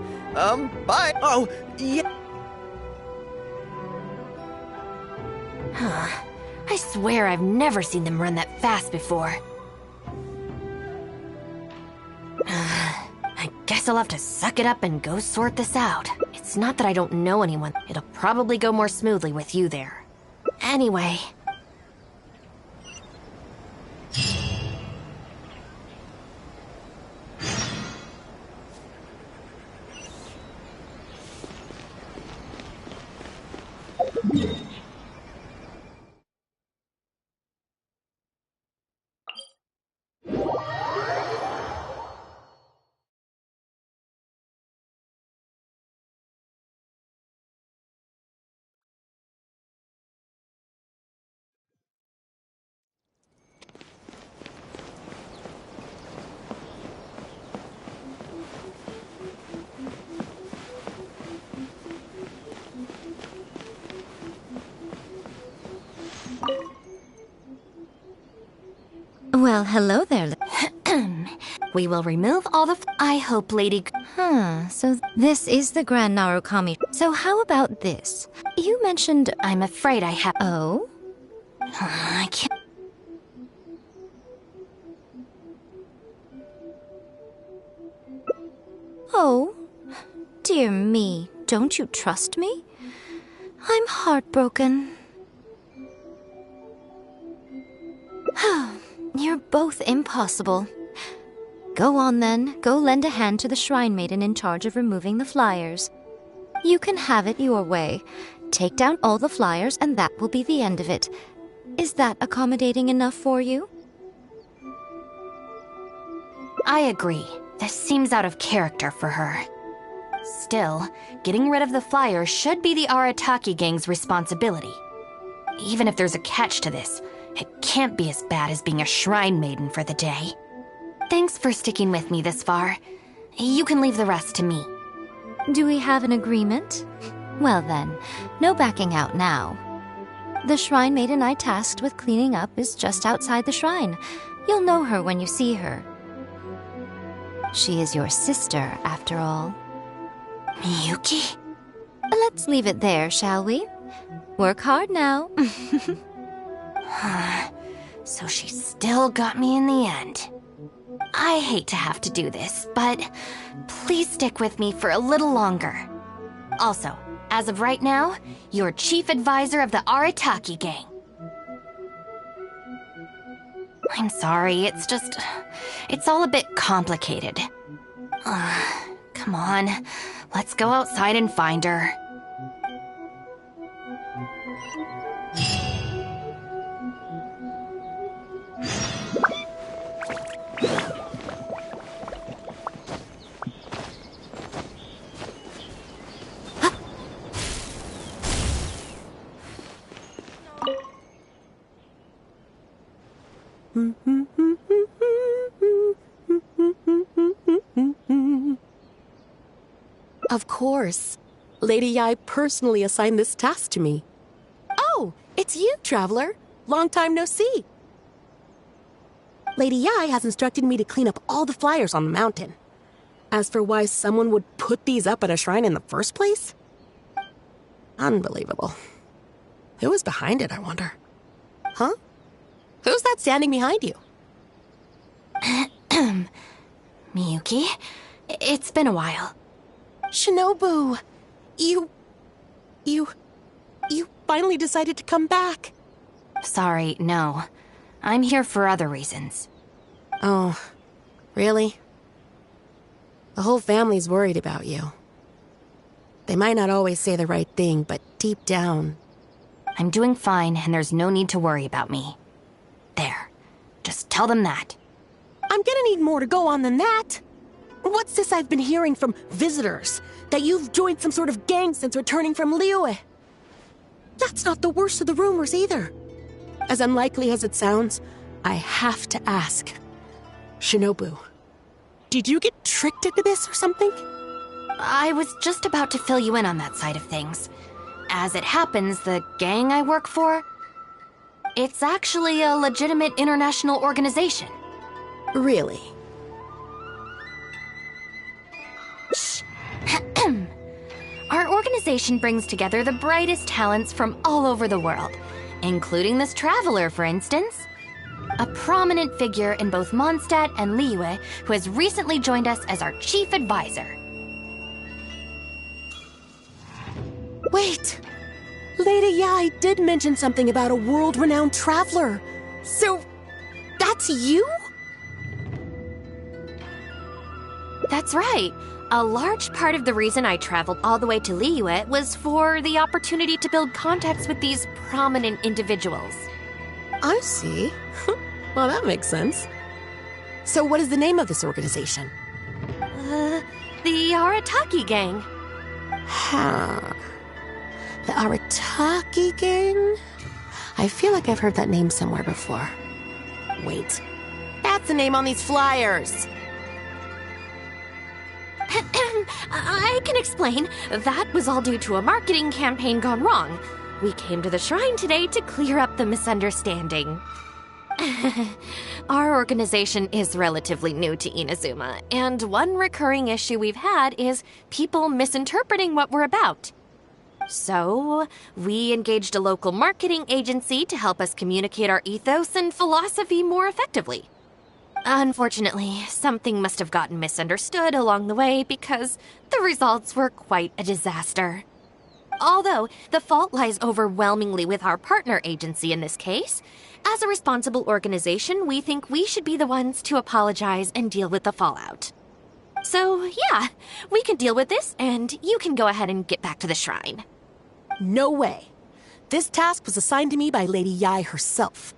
Bye. Oh, yeah. I swear I've never seen them run that fast before. I guess I'll have to suck it up and go sort this out. It's not that I don't know anyone. It'll probably go more smoothly with you there. Anyway... Well, hello there. We will remove all the... I hope, Lady... So this is the Grand Narukami. So how about this? You mentioned... I'm afraid I have... Oh? I can't... Oh? Dear me, don't you trust me? I'm heartbroken. You're both impossible. Go on then, go lend a hand to the shrine maiden in charge of removing the flyers. You can have it your way. Take down all the flyers and that will be the end of it. Is that accommodating enough for you? I agree. This seems out of character for her. Still, getting rid of the flyers should be the Arataki gang's responsibility. Even if there's a catch to this, it can't be as bad as being a shrine maiden for the day. Thanks for sticking with me this far. You can leave the rest to me. Do we have an agreement? Well then, no backing out now. The shrine maiden I tasked with cleaning up is just outside the shrine. You'll know her when you see her. She is your sister, after all. Miyuki? Let's leave it there, shall we? Work hard now. So she still got me in the end. I hate to have to do this, but please stick with me for a little longer. Also, as of right now, you're chief advisor of the Arataki gang. I'm sorry, it's all a bit complicated. Come on, let's go outside and find her. Of course. Lady Yai personally assigned this task to me. Oh, it's you, Traveler. Long time no see. Lady Yai has instructed me to clean up all the flyers on the mountain. As for why someone would put these up at a shrine in the first place? Unbelievable. Who was behind it, I wonder? Huh? Who's that standing behind you? Miyuki, it's been a while. Shinobu, you finally decided to come back. Sorry, no. I'm here for other reasons. Oh, really? The whole family's worried about you. They might not always say the right thing, but deep down... I'm doing fine, and there's no need to worry about me. There. Just tell them that. I'm gonna need more to go on than that. What's this I've been hearing from visitors? That you've joined some sort of gang since returning from Liyue? That's not the worst of the rumors either. As unlikely as it sounds, I have to ask. Shinobu, did you get tricked into this or something? I was just about to fill you in on that side of things. As it happens, the gang I work for, it's actually a legitimate international organization. Really? Our organization brings together the brightest talents from all over the world, including this traveler, for instance. A prominent figure in both Mondstadt and Liyue, who has recently joined us as our chief advisor. Wait! Lady Yai did mention something about a world-renowned traveler. So, that's you? That's right. A large part of the reason I traveled all the way to Liyue was for the opportunity to build contacts with these prominent individuals. I see. Well, that makes sense. So what is the name of this organization? The Arataki Gang. Huh. The Arataki Gang? I feel like I've heard that name somewhere before. Wait. That's the name on these flyers! I can explain. That was all due to a marketing campaign gone wrong. We came to the shrine today to clear up the misunderstanding. Our organization is relatively new to Inazuma, and one recurring issue we've had is people misinterpreting what we're about. So, we engaged a local marketing agency to help us communicate our ethos and philosophy more effectively. Unfortunately, something must have gotten misunderstood along the way because the results were quite a disaster. Although, the fault lies overwhelmingly with our partner agency in this case, as a responsible organization, we think we should be the ones to apologize and deal with the fallout. So, yeah, we can deal with this, and you can go ahead and get back to the shrine. No way. This task was assigned to me by Lady Yai herself.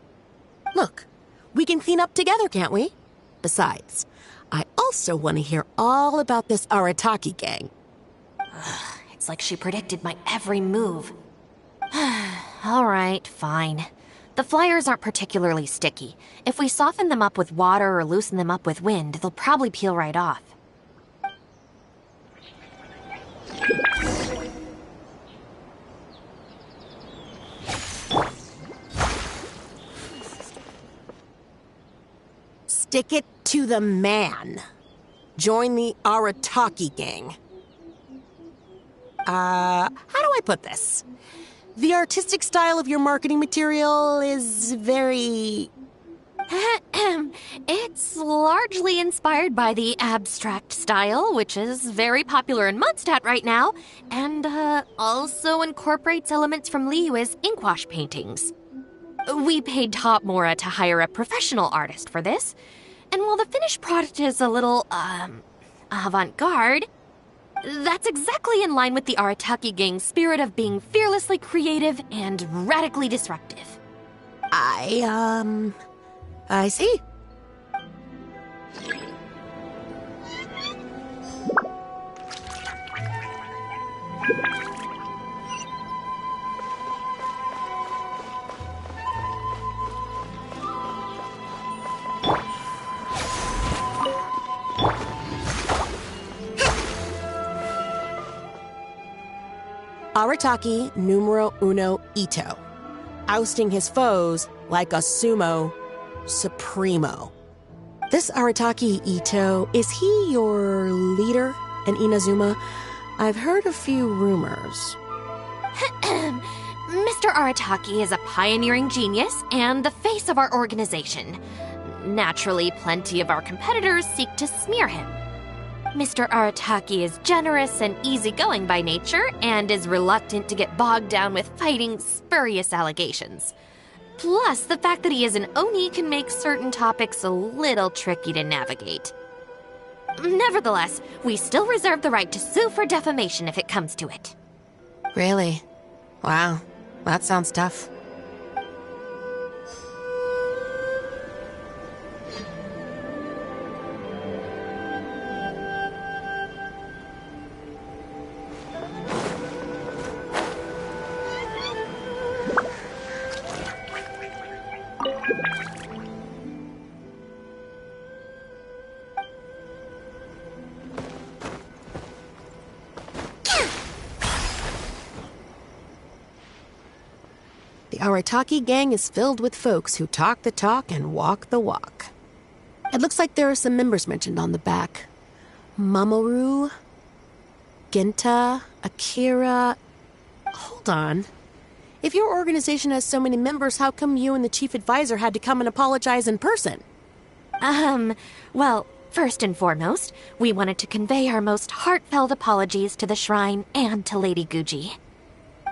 Look, we can clean up together, can't we? Besides, I also want to hear all about this Arataki gang. It's like she predicted my every move. All right, fine. The flyers aren't particularly sticky. If we soften them up with water or loosen them up with wind, they'll probably peel right off. Stick it to the man. Join the Arataki gang. How do I put this? The artistic style of your marketing material is very... It's largely inspired by the abstract style, which is very popular in Mudstadt right now, and also incorporates elements from Liyue's inkwash paintings. We paid Top Mora to hire a professional artist for this, and while the finished product is a little, avant-garde, that's exactly in line with the Arataki gang's spirit of being fearlessly creative and radically disruptive. I see. Arataki numero uno Ito, ousting his foes like a sumo supremo. This Arataki Ito, is he your leader in Inazuma? I've heard a few rumors. Mr. Arataki is a pioneering genius and the face of our organization. Naturally, plenty of our competitors seek to smear him. Mr. Arataki is generous and easygoing by nature and is reluctant to get bogged down with fighting spurious allegations. Plus, the fact that he is an Oni can make certain topics a little tricky to navigate. Nevertheless, we still reserve the right to sue for defamation if it comes to it. Really? Wow, that sounds tough. The Arataki gang is filled with folks who talk the talk and walk the walk. It looks like there are some members mentioned on the back. Mamoru, Genta, Akira... Hold on. If your organization has so many members, how come you and the chief advisor had to come and apologize in person? Well, first and foremost, we wanted to convey our most heartfelt apologies to the shrine and to Lady Guji.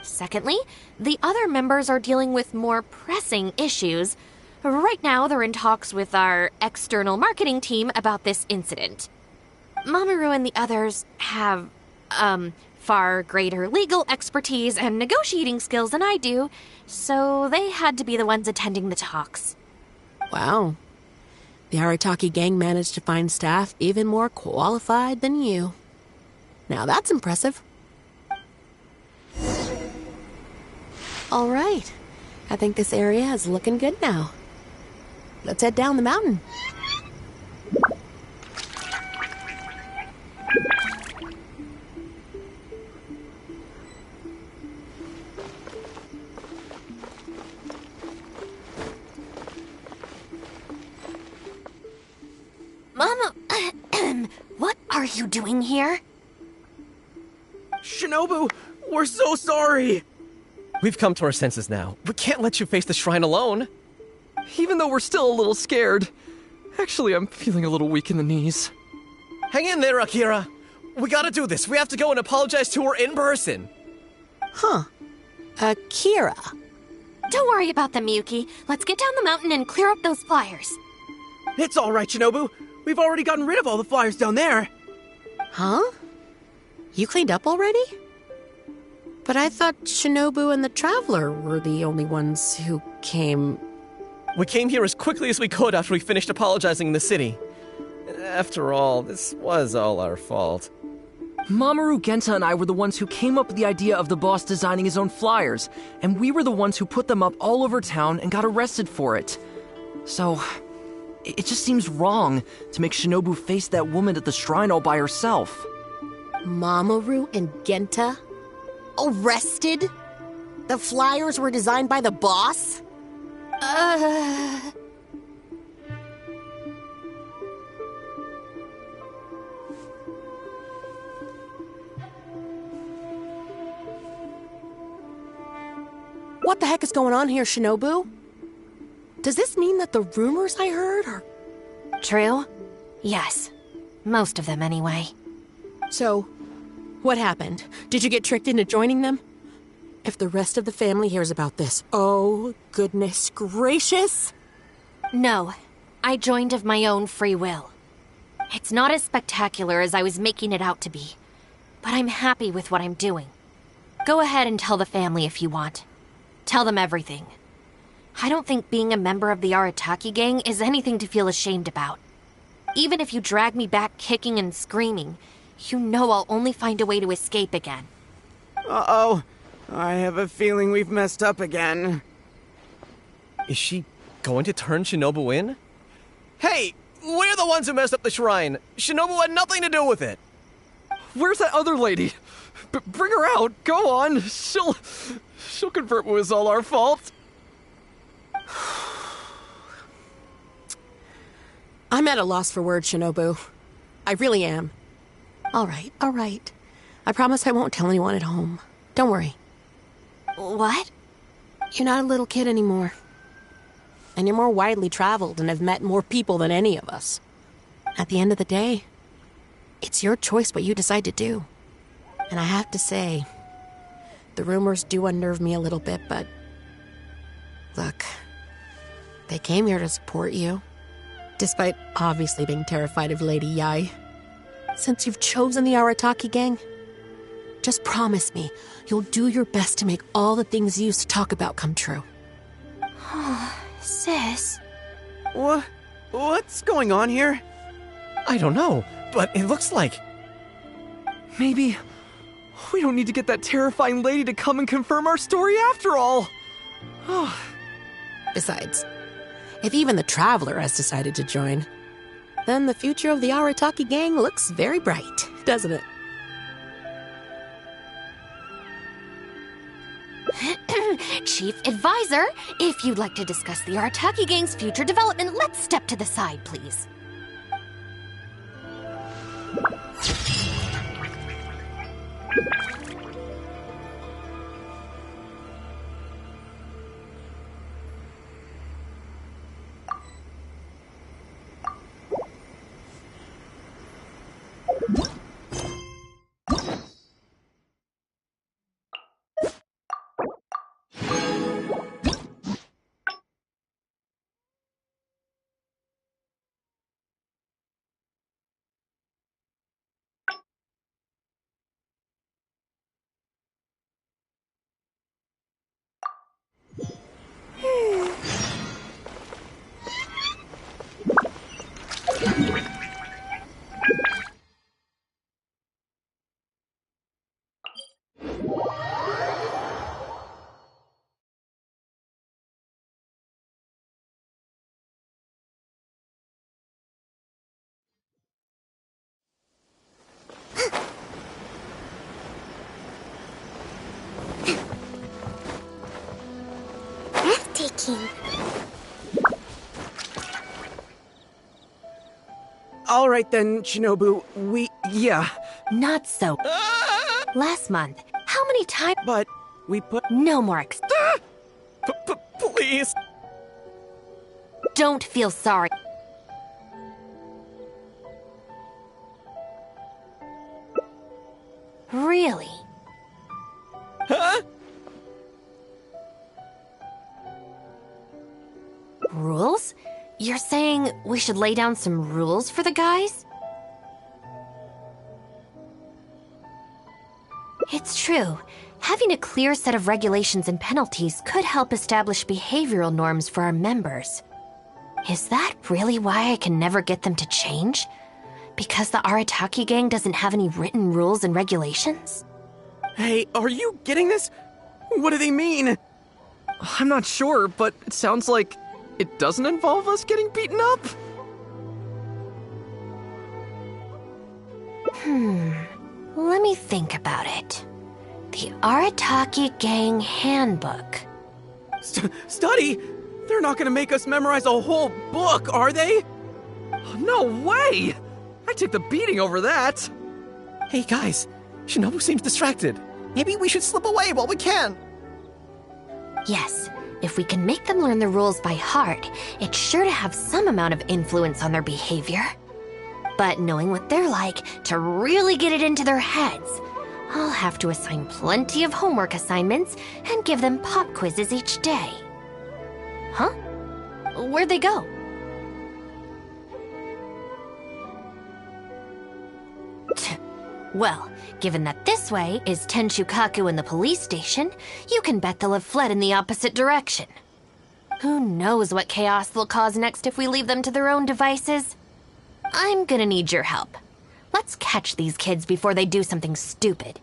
Secondly, the other members are dealing with more pressing issues. Right now, they're in talks with our external marketing team about this incident. Mamoru and the others have, far greater legal expertise and negotiating skills than I do, so they had to be the ones attending the talks. Wow. The Arataki gang managed to find staff even more qualified than you. Now that's impressive. All right. I think this area is looking good now. Let's head down the mountain. Mama, what are you doing here? Shinobu, we're so sorry! We've come to our senses now. We can't let you face the shrine alone. Even though we're still a little scared. Actually, I'm feeling a little weak in the knees. Hang in there, Akira. We gotta do this. We have to go and apologize to her in person. Huh. Akira. Don't worry about them, Yuki. Let's get down the mountain and clear up those flyers. It's all right, Shinobu. We've already gotten rid of all the flyers down there. Huh? You cleaned up already? But I thought Shinobu and the Traveler were the only ones who came... We came here as quickly as we could after we finished apologizing in the city. After all, this was all our fault. Mamoru, Genta, and I were the ones who came up with the idea of the boss designing his own flyers, and we were the ones who put them up all over town and got arrested for it. So, it just seems wrong to make Shinobu face that woman at the shrine all by herself. Mamoru and Genta? Arrested? The flyers were designed by the boss? What the heck is going on here, Shinobu? Does this mean that the rumors I heard are... True? Yes. Most of them, anyway. So, what happened? Did you get tricked into joining them? If the rest of the family hears about this, oh, goodness gracious! No, I joined of my own free will. It's not as spectacular as I was making it out to be, but I'm happy with what I'm doing. Go ahead and tell the family if you want. Tell them everything. I don't think being a member of the Arataki gang is anything to feel ashamed about. Even if you drag me back kicking and screaming, you know I'll only find a way to escape again. Uh-oh. I have a feeling we've messed up again. Is she going to turn Shinobu in? Hey, we're the ones who messed up the shrine. Shinobu had nothing to do with it. Where's that other lady? Bring her out. Go on. She'll confirm it was all our fault. I'm at a loss for words, Shinobu. I really am. All right. I promise I won't tell anyone at home. Don't worry. What? You're not a little kid anymore. And you're more widely traveled and have met more people than any of us. At the end of the day, it's your choice what you decide to do. And I have to say, the rumors do unnerve me a little bit, but... Look, they came here to support you. Despite obviously being terrified of Lady Yai. Since you've chosen the Arataki gang, just promise me you'll do your best to make all the things you used to talk about come true. Sis. What's going on here? I don't know, but it looks like... Maybe we don't need to get that terrifying lady to come and confirm our story after all. Besides, if even the Traveler has decided to join, then the future of the Arataki gang looks very bright, doesn't it? Chief Advisor, if you'd like to discuss the Arataki gang's future development, let's step to the side, please. Breathtaking. All right then, Shinobu, yeah. Not so. Last month, how many times? But we put... No more Please. Don't feel sorry. Really? Huh? Rules? You're saying we should lay down some rules for the guys? It's true. Having a clear set of regulations and penalties could help establish behavioral norms for our members. Is that really why I can never get them to change? Because the Arataki gang doesn't have any written rules and regulations? Hey, are you getting this? What do they mean? I'm not sure, but it sounds like it doesn't involve us getting beaten up? Let me think about it. The Arataki Gang Handbook. Study? They're not gonna make us memorize a whole book, are they? No way! I took the beating over that. Hey guys, Shinobu seems distracted. Maybe we should slip away while we can. Yes, if we can make them learn the rules by heart, it's sure to have some amount of influence on their behavior. But knowing what they're like, to really get it into their heads, I'll have to assign plenty of homework assignments and give them pop quizzes each day. Huh? Where'd they go? Well, given that this way is Tenshukaku and the police station, you can bet they'll have fled in the opposite direction. Who knows what chaos they'll cause next if we leave them to their own devices? I'm gonna need your help. Let's catch these kids before they do something stupid.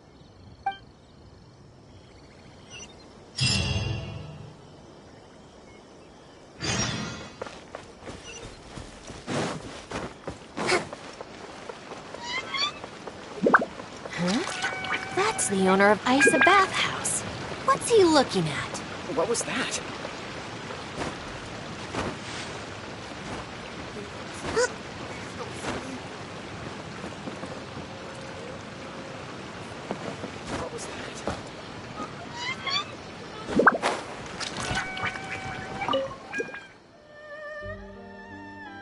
That's the owner of Isa Bathhouse. What's he looking at? What was that?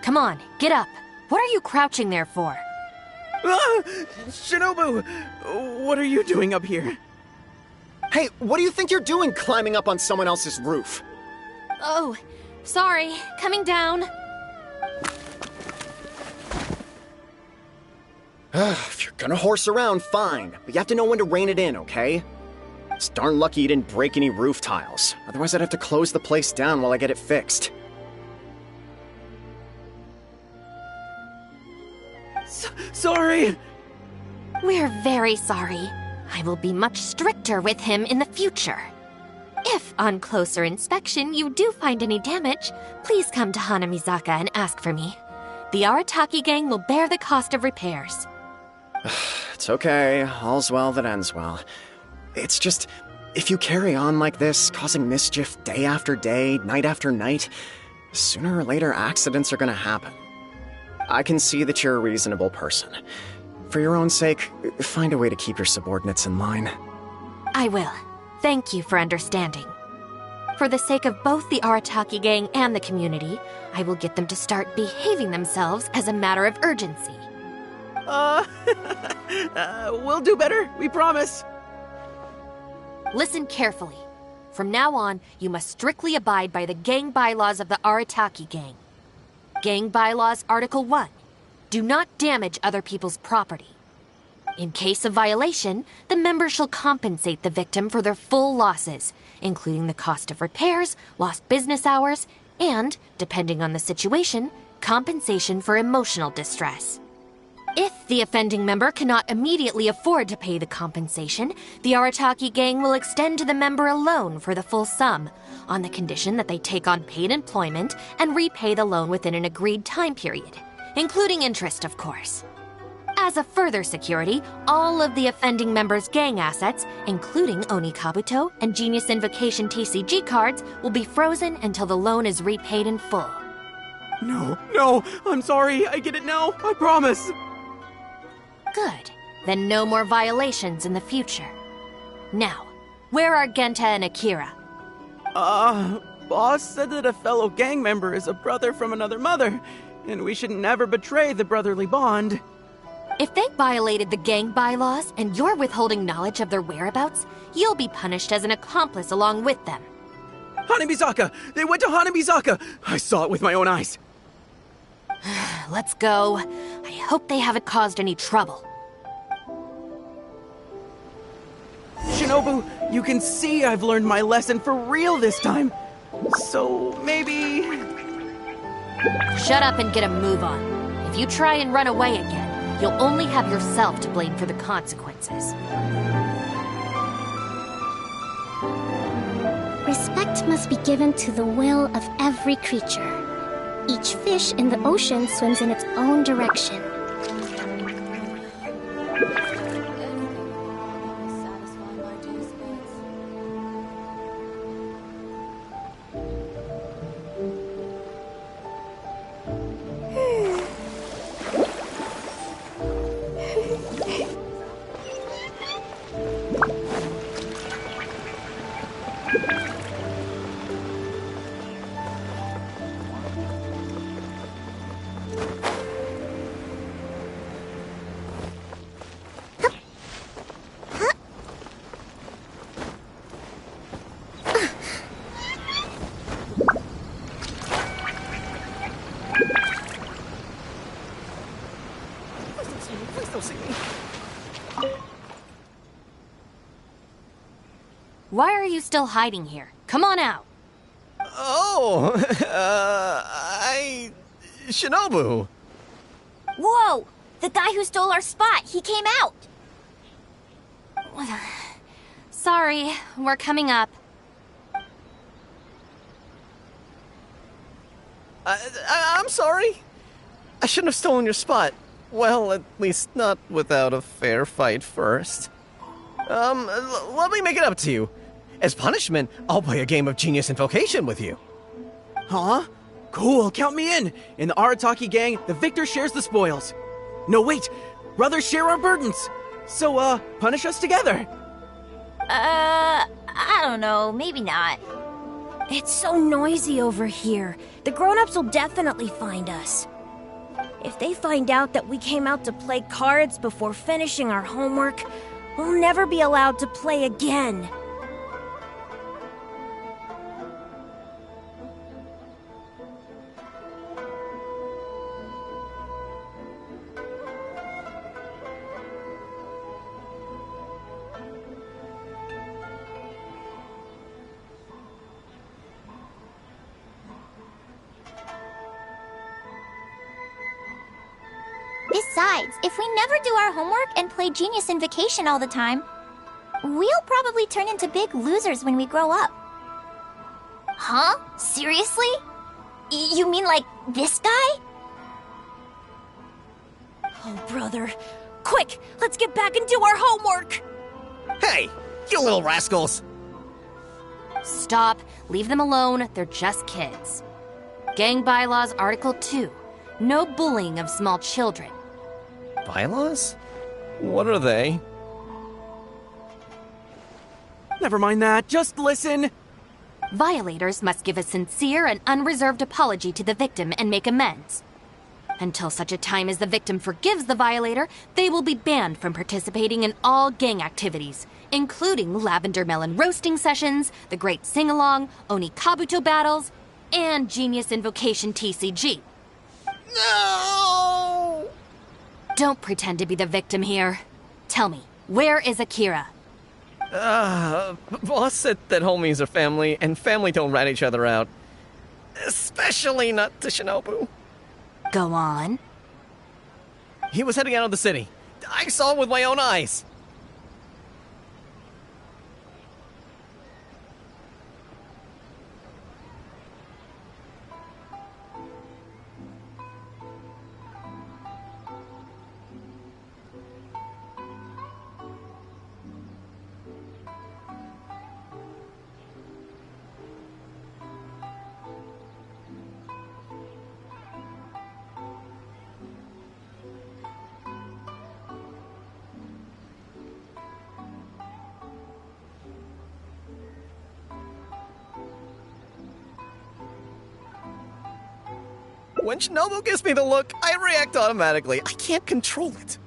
Come on, get up. What are you crouching there for? Ah! Shinobu! What are you doing up here? Hey, what do you think you're doing climbing up on someone else's roof? Oh, sorry. Coming down. If you're gonna horse around, fine. But you have to know when to rein it in, okay? It's darn lucky you didn't break any roof tiles. Otherwise I'd have to close the place down while I get it fixed. Sorry! We're very sorry. I will be much stricter with him in the future. If, on closer inspection, you do find any damage, please come to Hanamizaka and ask for me. The Arataki gang will bear the cost of repairs. It's okay. All's well that ends well. It's just, if you carry on like this, causing mischief day after day, night after night, sooner or later accidents are gonna happen. I can see that you're a reasonable person. For your own sake, find a way to keep your subordinates in line. I will. Thank you for understanding. For the sake of both the Arataki gang and the community, I will get them to start behaving themselves as a matter of urgency. We'll do better, we promise. Listen carefully. From now on, you must strictly abide by the gang bylaws of the Arataki gang. Gang bylaws Article 1. Do not damage other people's property. In case of violation, the member shall compensate the victim for their full losses, including the cost of repairs, lost business hours, and, depending on the situation, compensation for emotional distress. If the offending member cannot immediately afford to pay the compensation, the Arataki gang will extend to the member a loan for the full sum, on the condition that they take on paid employment and repay the loan within an agreed time period, including interest, of course. As a further security, all of the offending member's gang assets, including Oni Kabuto and Genius Invocation TCG cards, will be frozen until the loan is repaid in full. No, I'm sorry. I get it now. I promise. Good. Then no more violations in the future. Now, where are Genta and Akira? Boss said that a fellow gang member is a brother from another mother, and we should never betray the brotherly bond. If they violated the gang bylaws and you're withholding knowledge of their whereabouts, you'll be punished as an accomplice along with them. Hanamizaka! They went to Hanamizaka! I saw it with my own eyes. Let's go. I hope they haven't caused any trouble. Shinobu, you can see I've learned my lesson for real this time. So maybe... Shut up and get a move on. If you try and run away again, you'll only have yourself to blame for the consequences. Respect must be given to the will of every creature. Each fish in the ocean swims in its own direction. Why are you still hiding here? Come on out. Oh, Shinobu. Whoa! The guy who stole our spot, he came out! Sorry, we're coming up. I'm sorry. I shouldn't have stolen your spot. Well, at least not without a fair fight first. Let me make it up to you. As punishment, I'll play a game of Genius Invocation with you. Huh? Cool, count me in. In the Arataki gang, the victor shares the spoils. No, wait. Brothers share our burdens. So, punish us together. I don't know. Maybe not. It's so noisy over here. The grown-ups will definitely find us. If they find out that we came out to play cards before finishing our homework, we'll never be allowed to play again. Besides, if we never do our homework and play Genius Invocation all the time, we'll probably turn into big losers when we grow up. Huh? Seriously? You mean like this guy? Oh, brother. Quick, let's get back and do our homework! Hey, you little rascals! Stop. Leave them alone. They're just kids. Gang Bylaws Article 2. No bullying of small children. Bylaws? What are they? Never mind that. Just listen. Violators must give a sincere and unreserved apology to the victim and make amends. Until such a time as the victim forgives the violator, they will be banned from participating in all gang activities, including Lavender Melon roasting sessions, the Great Sing-Along, Oni Kabuto battles, and Genius Invocation TCG. No! Don't pretend to be the victim here. Tell me, where is Akira? Boss said that homies are family, and family don't rat each other out. Especially not to Shinobu. Go on. He was heading out of the city. I saw him with my own eyes. When Shinobu gives me the look, I react automatically. I can't control it.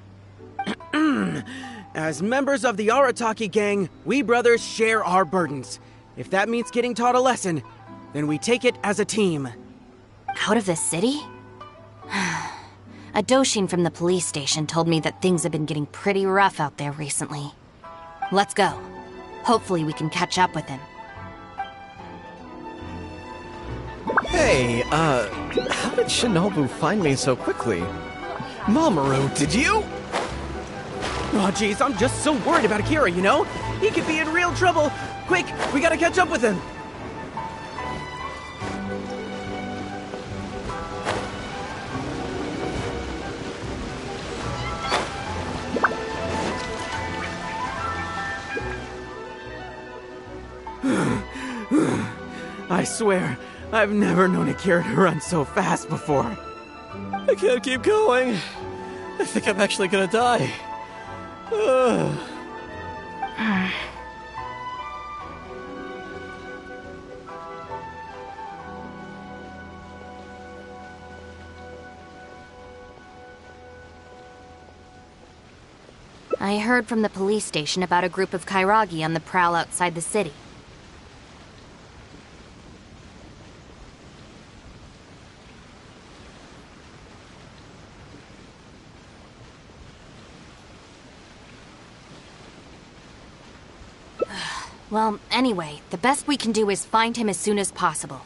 As members of the Arataki gang, we brothers share our burdens. If that means getting taught a lesson, then we take it as a team. Out of the city? A doshin from the police station told me that things have been getting pretty rough out there recently. Let's go. Hopefully we can catch up with him. Hey, how did Shinobu find me so quickly? Mamoru, did you? Oh, jeez, I'm just so worried about Akira, you know? He could be in real trouble. Quick, we gotta catch up with him. I swear, I've never known Akira to run so fast before. I can't keep going. I think I'm actually gonna die. I heard from the police station about a group of Kairagi on the prowl outside the city. Well, anyway, the best we can do is find him as soon as possible.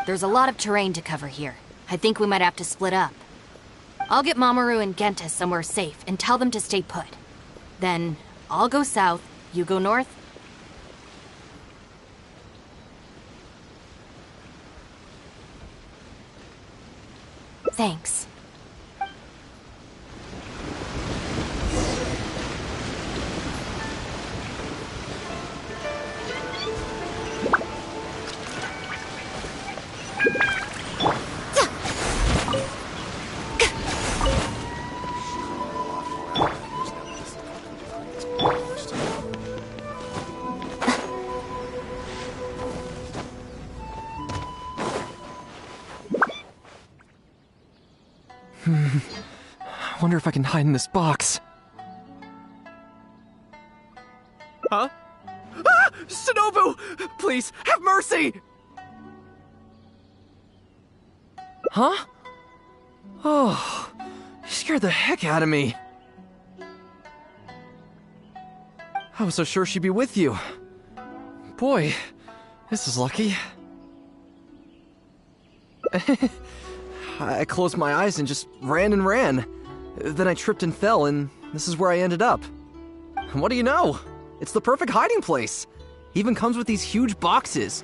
There's a lot of terrain to cover here. I think we might have to split up. I'll get Mamoru and Genta somewhere safe and tell them to stay put. Then, I'll go south, you go north. Thanks. I wonder if I can hide in this box. Huh? Ah! Shinobu! Please, have mercy! Huh? Oh, you scared the heck out of me. I was so sure she'd be with you. Boy, this is lucky. I closed my eyes and just ran and ran. Then I tripped and fell, and this is where I ended up. And what do you know? It's the perfect hiding place. Even comes with these huge boxes.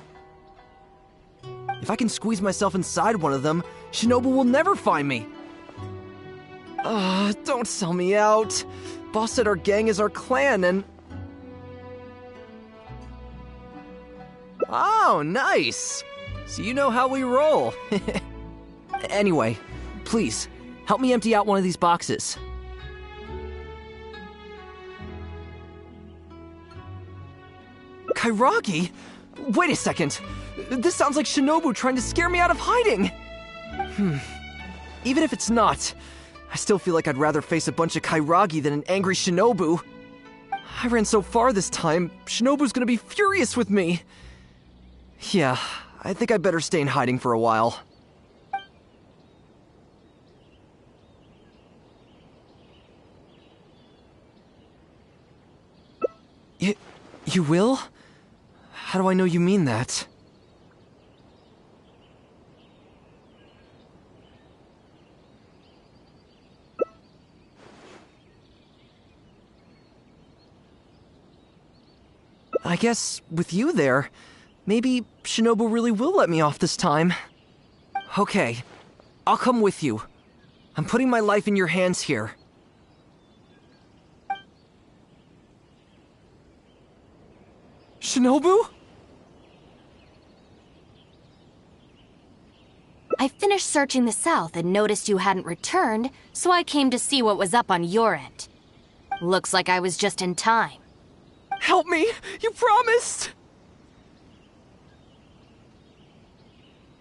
If I can squeeze myself inside one of them, Shinobu will never find me. Don't sell me out. Boss said our gang is our clan, and... Oh, nice! So you know how we roll. Anyway, please, help me empty out one of these boxes. Kairagi? Wait a second. This sounds like Shinobu trying to scare me out of hiding. Even if it's not, I still feel like I'd rather face a bunch of Kairagi than an angry Shinobu. I ran so far this time, Shinobu's gonna be furious with me. Yeah, I think I better stay in hiding for a while. You will? How do I know you mean that? I guess, with you there, maybe Shinobu really will let me off this time. Okay, I'll come with you. I'm putting my life in your hands here. Shinobu? I finished searching the south and noticed you hadn't returned, so I came to see what was up on your end. Looks like I was just in time. Help me! You promised!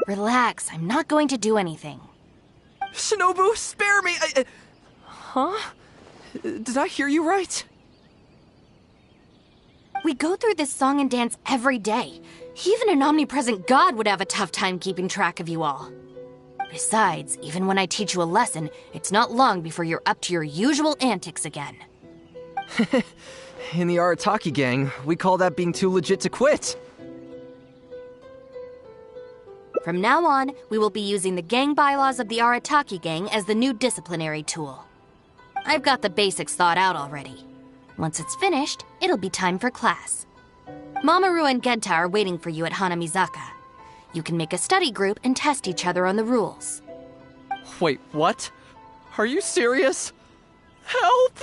Relax, I'm not going to do anything. Shinobu, spare me! Huh? Did I hear you right? We go through this song and dance every day. Even an omnipresent god would have a tough time keeping track of you all. Besides, even when I teach you a lesson, it's not long before you're up to your usual antics again. In the Arataki gang, we call that being too legit to quit. From now on, we will be using the gang bylaws of the Arataki gang as the new disciplinary tool. I've got the basics thought out already. Once it's finished, it'll be time for class. Mamoru and Genta are waiting for you at Hanamizaka. You can make a study group and test each other on the rules. Wait, what? Are you serious? Help!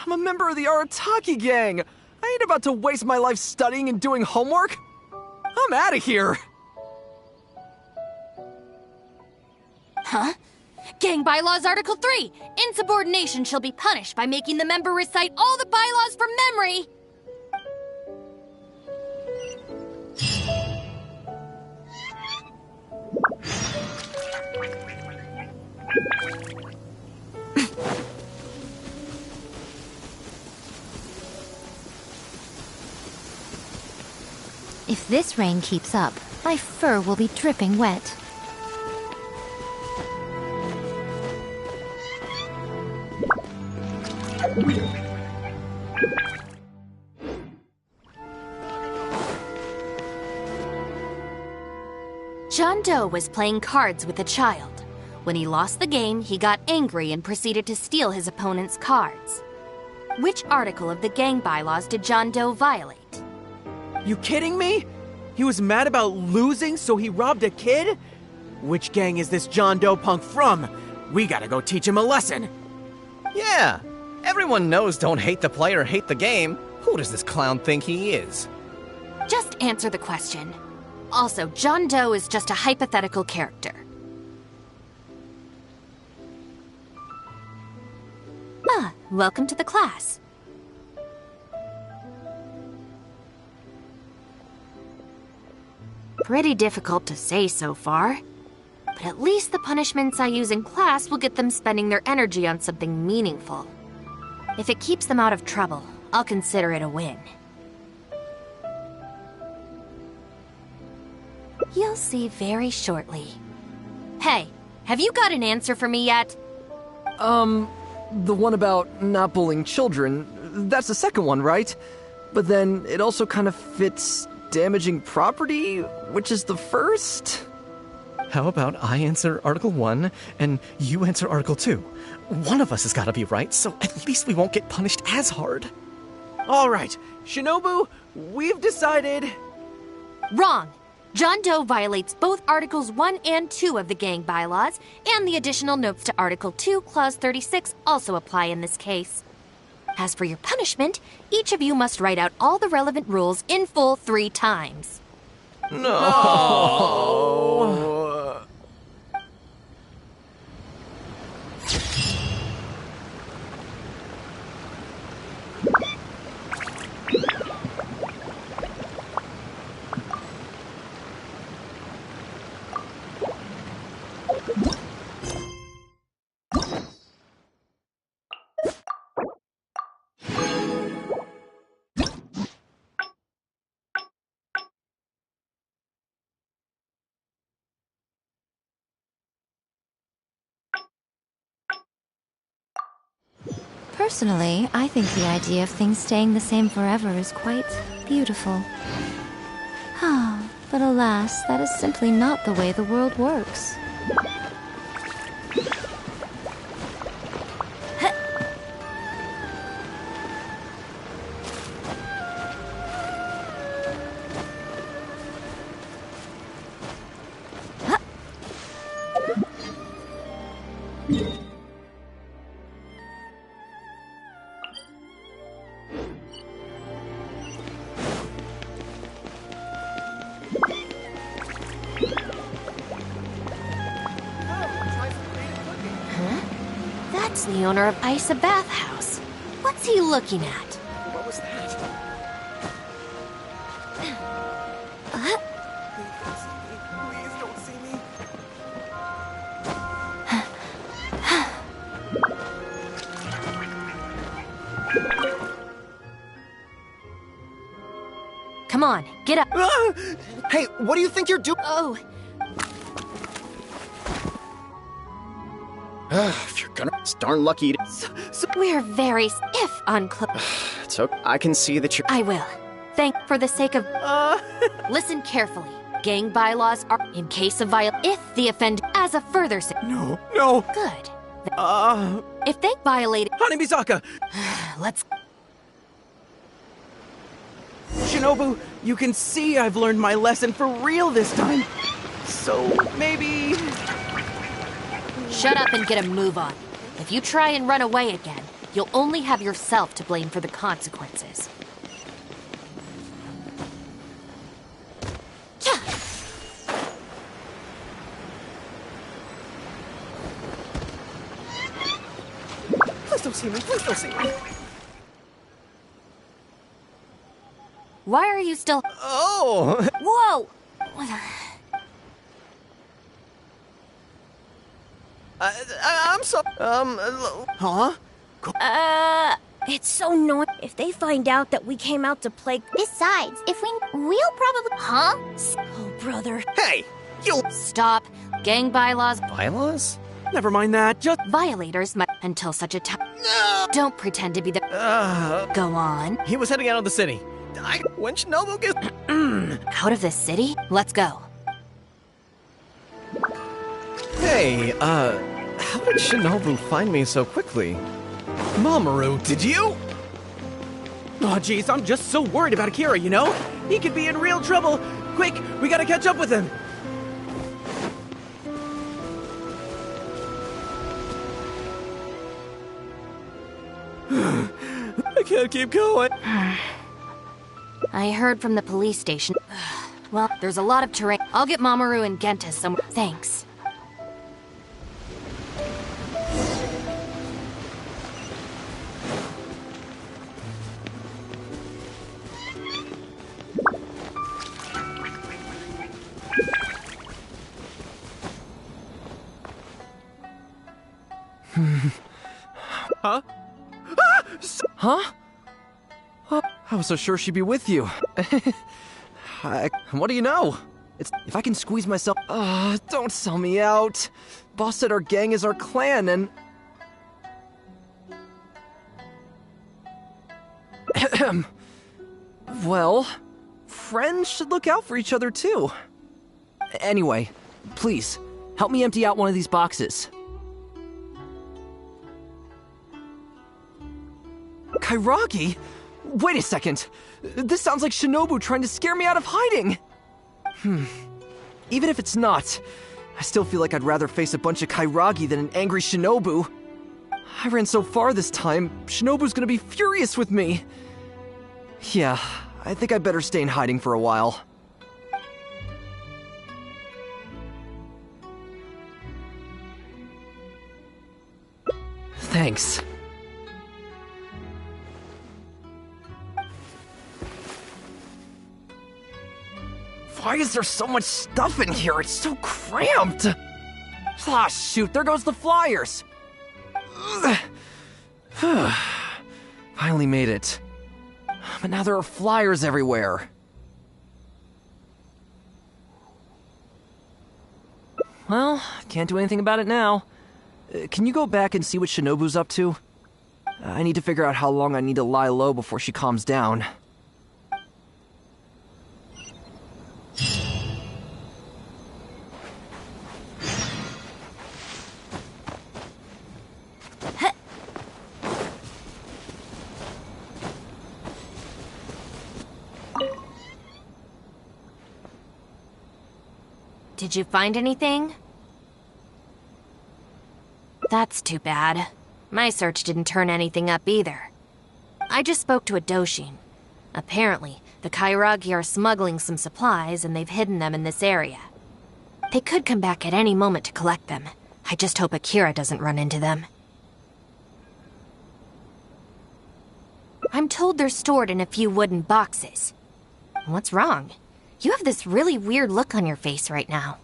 I'm a member of the Arataki gang! I ain't about to waste my life studying and doing homework! I'm out of here! Huh? Gang Bylaws Article 3! Insubordination shall be punished by making the member recite all the bylaws from memory! If this rain keeps up, my fur will be dripping wet. John Doe was playing cards with a child. When he lost the game, he got angry and proceeded to steal his opponent's cards. Which article of the gang bylaws did John Doe violate? You kidding me? He was mad about losing, so he robbed a kid? Which gang is this John Doe punk from? We gotta go teach him a lesson. Yeah, everyone knows don't hate the player, hate the game. Who does this clown think he is? Just answer the question. Also, John Doe is just a hypothetical character. Ah, welcome to the class. Pretty difficult to say so far. But at least the punishments I use in class will get them spending their energy on something meaningful. If it keeps them out of trouble, I'll consider it a win. You'll see very shortly. Hey, have you got an answer for me yet? The one about not bullying children, that's the second one, right? But then it also kind of fits damaging property, which is the first? How about I answer Article 1 and you answer Article 2? One of us has got to be right, so at least we won't get punished as hard. All right, Shinobu, we've decided... Wrong! John Doe violates both Articles 1 and 2 of the gang bylaws, and the additional notes to Article 2, Clause 36 also apply in this case. As for your punishment, each of you must write out all the relevant rules in full 3 times. No! Personally, I think the idea of things staying the same forever is quite beautiful. But alas, that is simply not the way the world works. That's the owner of Isa Bathhouse. What's he looking at? What was that? Please don't see me. Come on, get up. Hey, what do you think you're doing? Oh. If you're gonna... It's darn lucky. We're very if unclose. It's okay. I can see that you're... I will. For the sake of... Listen carefully. Gang bylaws are in case of if the offender as a further... No. Good. If they violated... Honey Misaka! Let's... Shinobu, you can see I've learned my lesson for real this time. So, maybe... Shut up and get a move on. If you try and run away again, you'll only have yourself to blame for the consequences. Please don't see me, please don't see me. Why are you still... Oh! Whoa! I'm so... Huh? It's so annoying. If they find out that we came out to play... Besides, if we'll probably... Huh? Oh, brother. Hey! You... Stop. Gang bylaws... Bylaws? Never mind that, just... Violators must... Until such a time... Don't pretend to be the... Go on. He was heading out of the city. When Shinobu gets... Out of the city? Let's go. Hey, how did Shinobu find me so quickly? Mamoru, did you? Oh, jeez, I'm just so worried about Akira, you know? He could be in real trouble. Quick, we gotta catch up with him. I can't keep going. I heard from the police station. Well, there's a lot of terrain. I'll get Mamoru and Genta somewhere. Thanks. Huh? Huh? I was so sure she'd be with you. What do you know? If I can squeeze myself... don't sell me out. Boss said our gang is our clan, and... Well, friends should look out for each other, too. Anyway, please, help me empty out one of these boxes. Kairagi? Wait a second. This sounds like Shinobu trying to scare me out of hiding. Even if it's not, I still feel like I'd rather face a bunch of Kairagi than an angry Shinobu. I ran so far this time, Shinobu's gonna be furious with me. Yeah, I think I'd better stay in hiding for a while. Thanks. Why is there so much stuff in here? It's so cramped! Ah, shoot, there goes the flyers! Finally made it. But now there are flyers everywhere. Well, can't do anything about it now. Can you go back and see what Shinobu's up to? I need to figure out how long I need to lie low before she calms down. Did you find anything? That's too bad. My search didn't turn anything up either. I just spoke to a Doshin. Apparently, the Kairagi are smuggling some supplies and they've hidden them in this area. They could come back at any moment to collect them. I just hope Akira doesn't run into them. I'm told they're stored in a few wooden boxes. What's wrong? You have this really weird look on your face right now.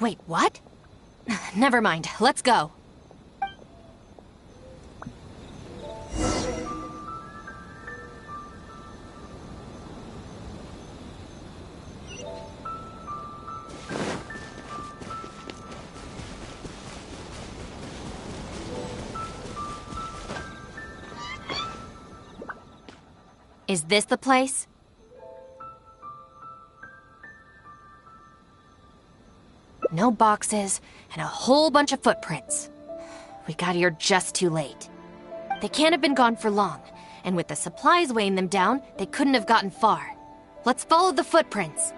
Wait, what? Never mind, let's go. Is this the place? No boxes, and a whole bunch of footprints. We got here just too late. They can't have been gone for long, and with the supplies weighing them down, they couldn't have gotten far. Let's follow the footprints.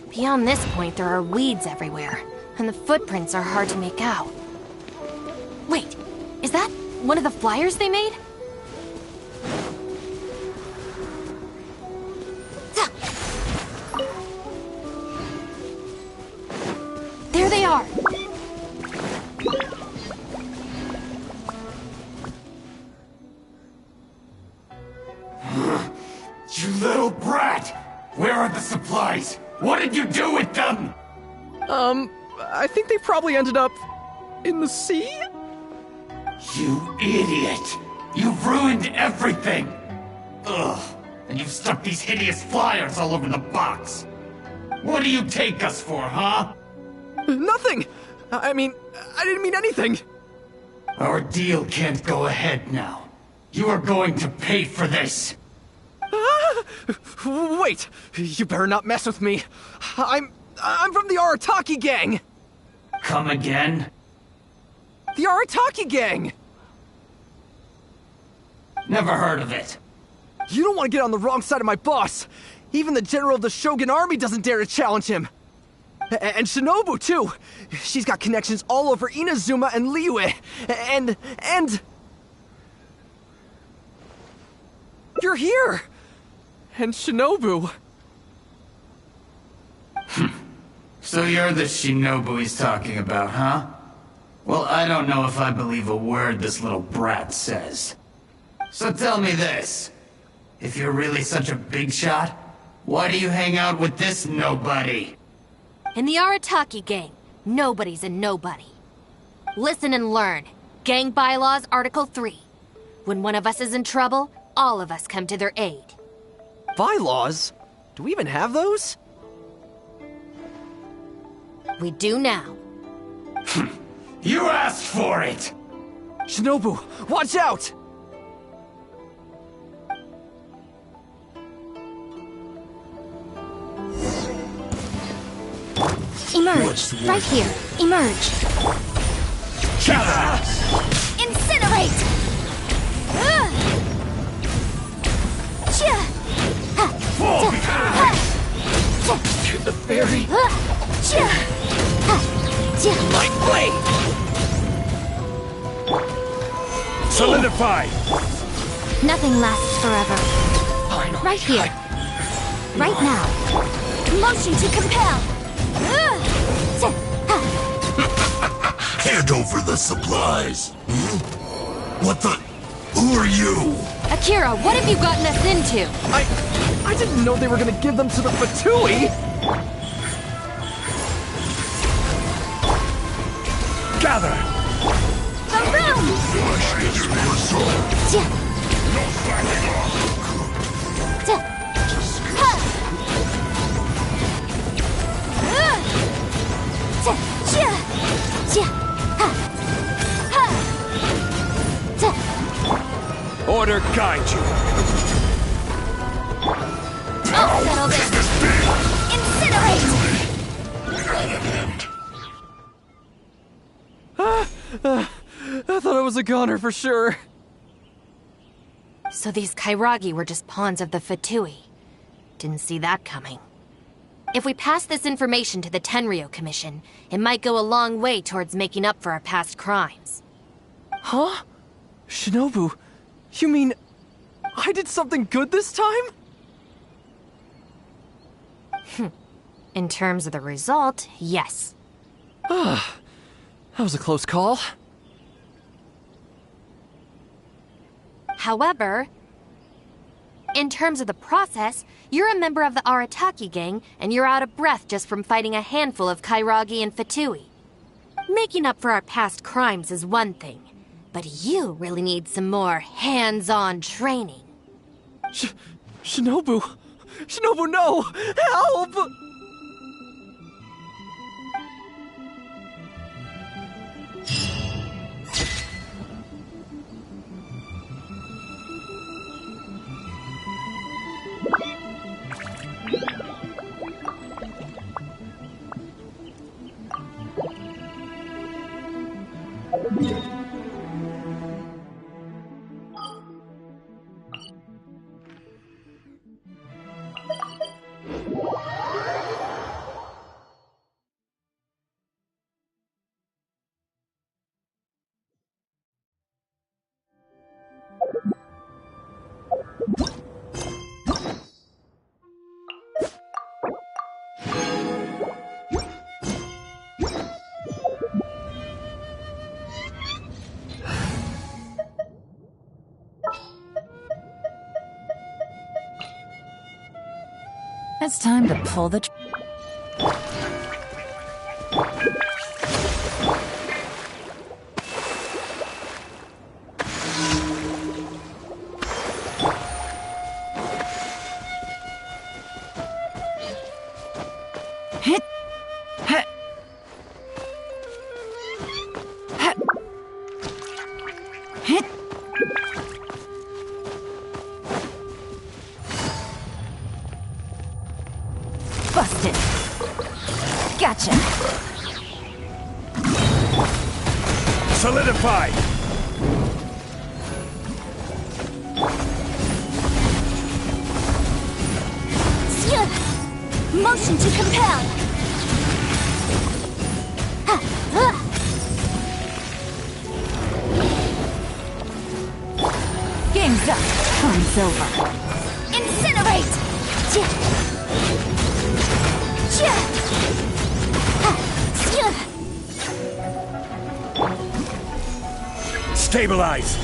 Beyond this point, there are weeds everywhere, and the footprints are hard to make out. Wait, is that one of the flyers they made? There they are! You little brat! Where are the supplies? What did you do with them? I think they probably ended up in the sea? You idiot! You've ruined everything! Ugh, and you've stuck these hideous flyers all over the box. What do you take us for, huh? Nothing! I mean, I didn't mean anything! Our deal can't go ahead now. You are going to pay for this! Wait! You better not mess with me. I'm from the Arataki gang! Come again? The Arataki gang! Never heard of it. You don't want to get on the wrong side of my boss! Even the general of the Shogun army doesn't dare to challenge him! And Shinobu, too! She's got connections all over Inazuma and Liyue! And... You're here! And Shinobu! So you're the Shinobu he's talking about, huh? Well, I don't know if I believe a word this little brat says. So tell me this. If you're really such a big shot, why do you hang out with this nobody? In the Arataki gang, nobody's a nobody. Listen and learn. Gang Bylaws, Article 3. When one of us is in trouble, all of us come to their aid. Bylaws? Do we even have those? We do now. You asked for it! Shinobu, watch out! Emerge! Right here! Emerge! Incinerate! To the fairy! My blade! Solidify! Nothing lasts forever. Right here. Right now. Motion to compel! Hand over the supplies. What the? Who are you? Akira, what have you gotten us into? I didn't know they were gonna give them to the Fatui! Gather! The room! No backing off! Order guide you. I'll settle this. Incinerate! I thought I was a goner for sure. So these Kairagi were just pawns of the Fatui. Didn't see that coming. If we pass this information to the Tenryo Commission, it might go a long way towards making up for our past crimes. Huh? Shinobu, you mean I did something good this time? In terms of the result, yes. That was a close call. However, in terms of the process, you're a member of the Arataki gang, and you're out of breath just from fighting a handful of Kairagi and Fatui. Making up for our past crimes is one thing, but you really need some more hands-on training. Shinobu! Shinobu, no! Help! It's time to pull the... Hit! Hit! Hit! Hit! Busted! Gotcha! Solidify! Motion to compel! Game's up! Time's over! Incinerate! Stabilize!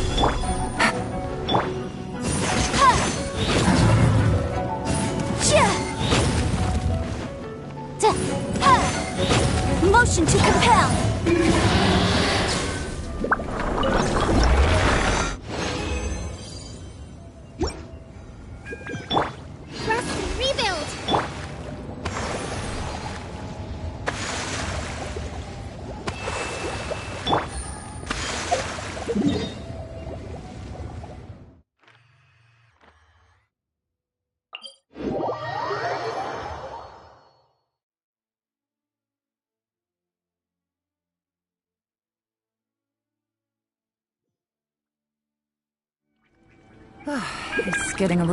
Motion to compel! Rest and rebuild! It's getting a little...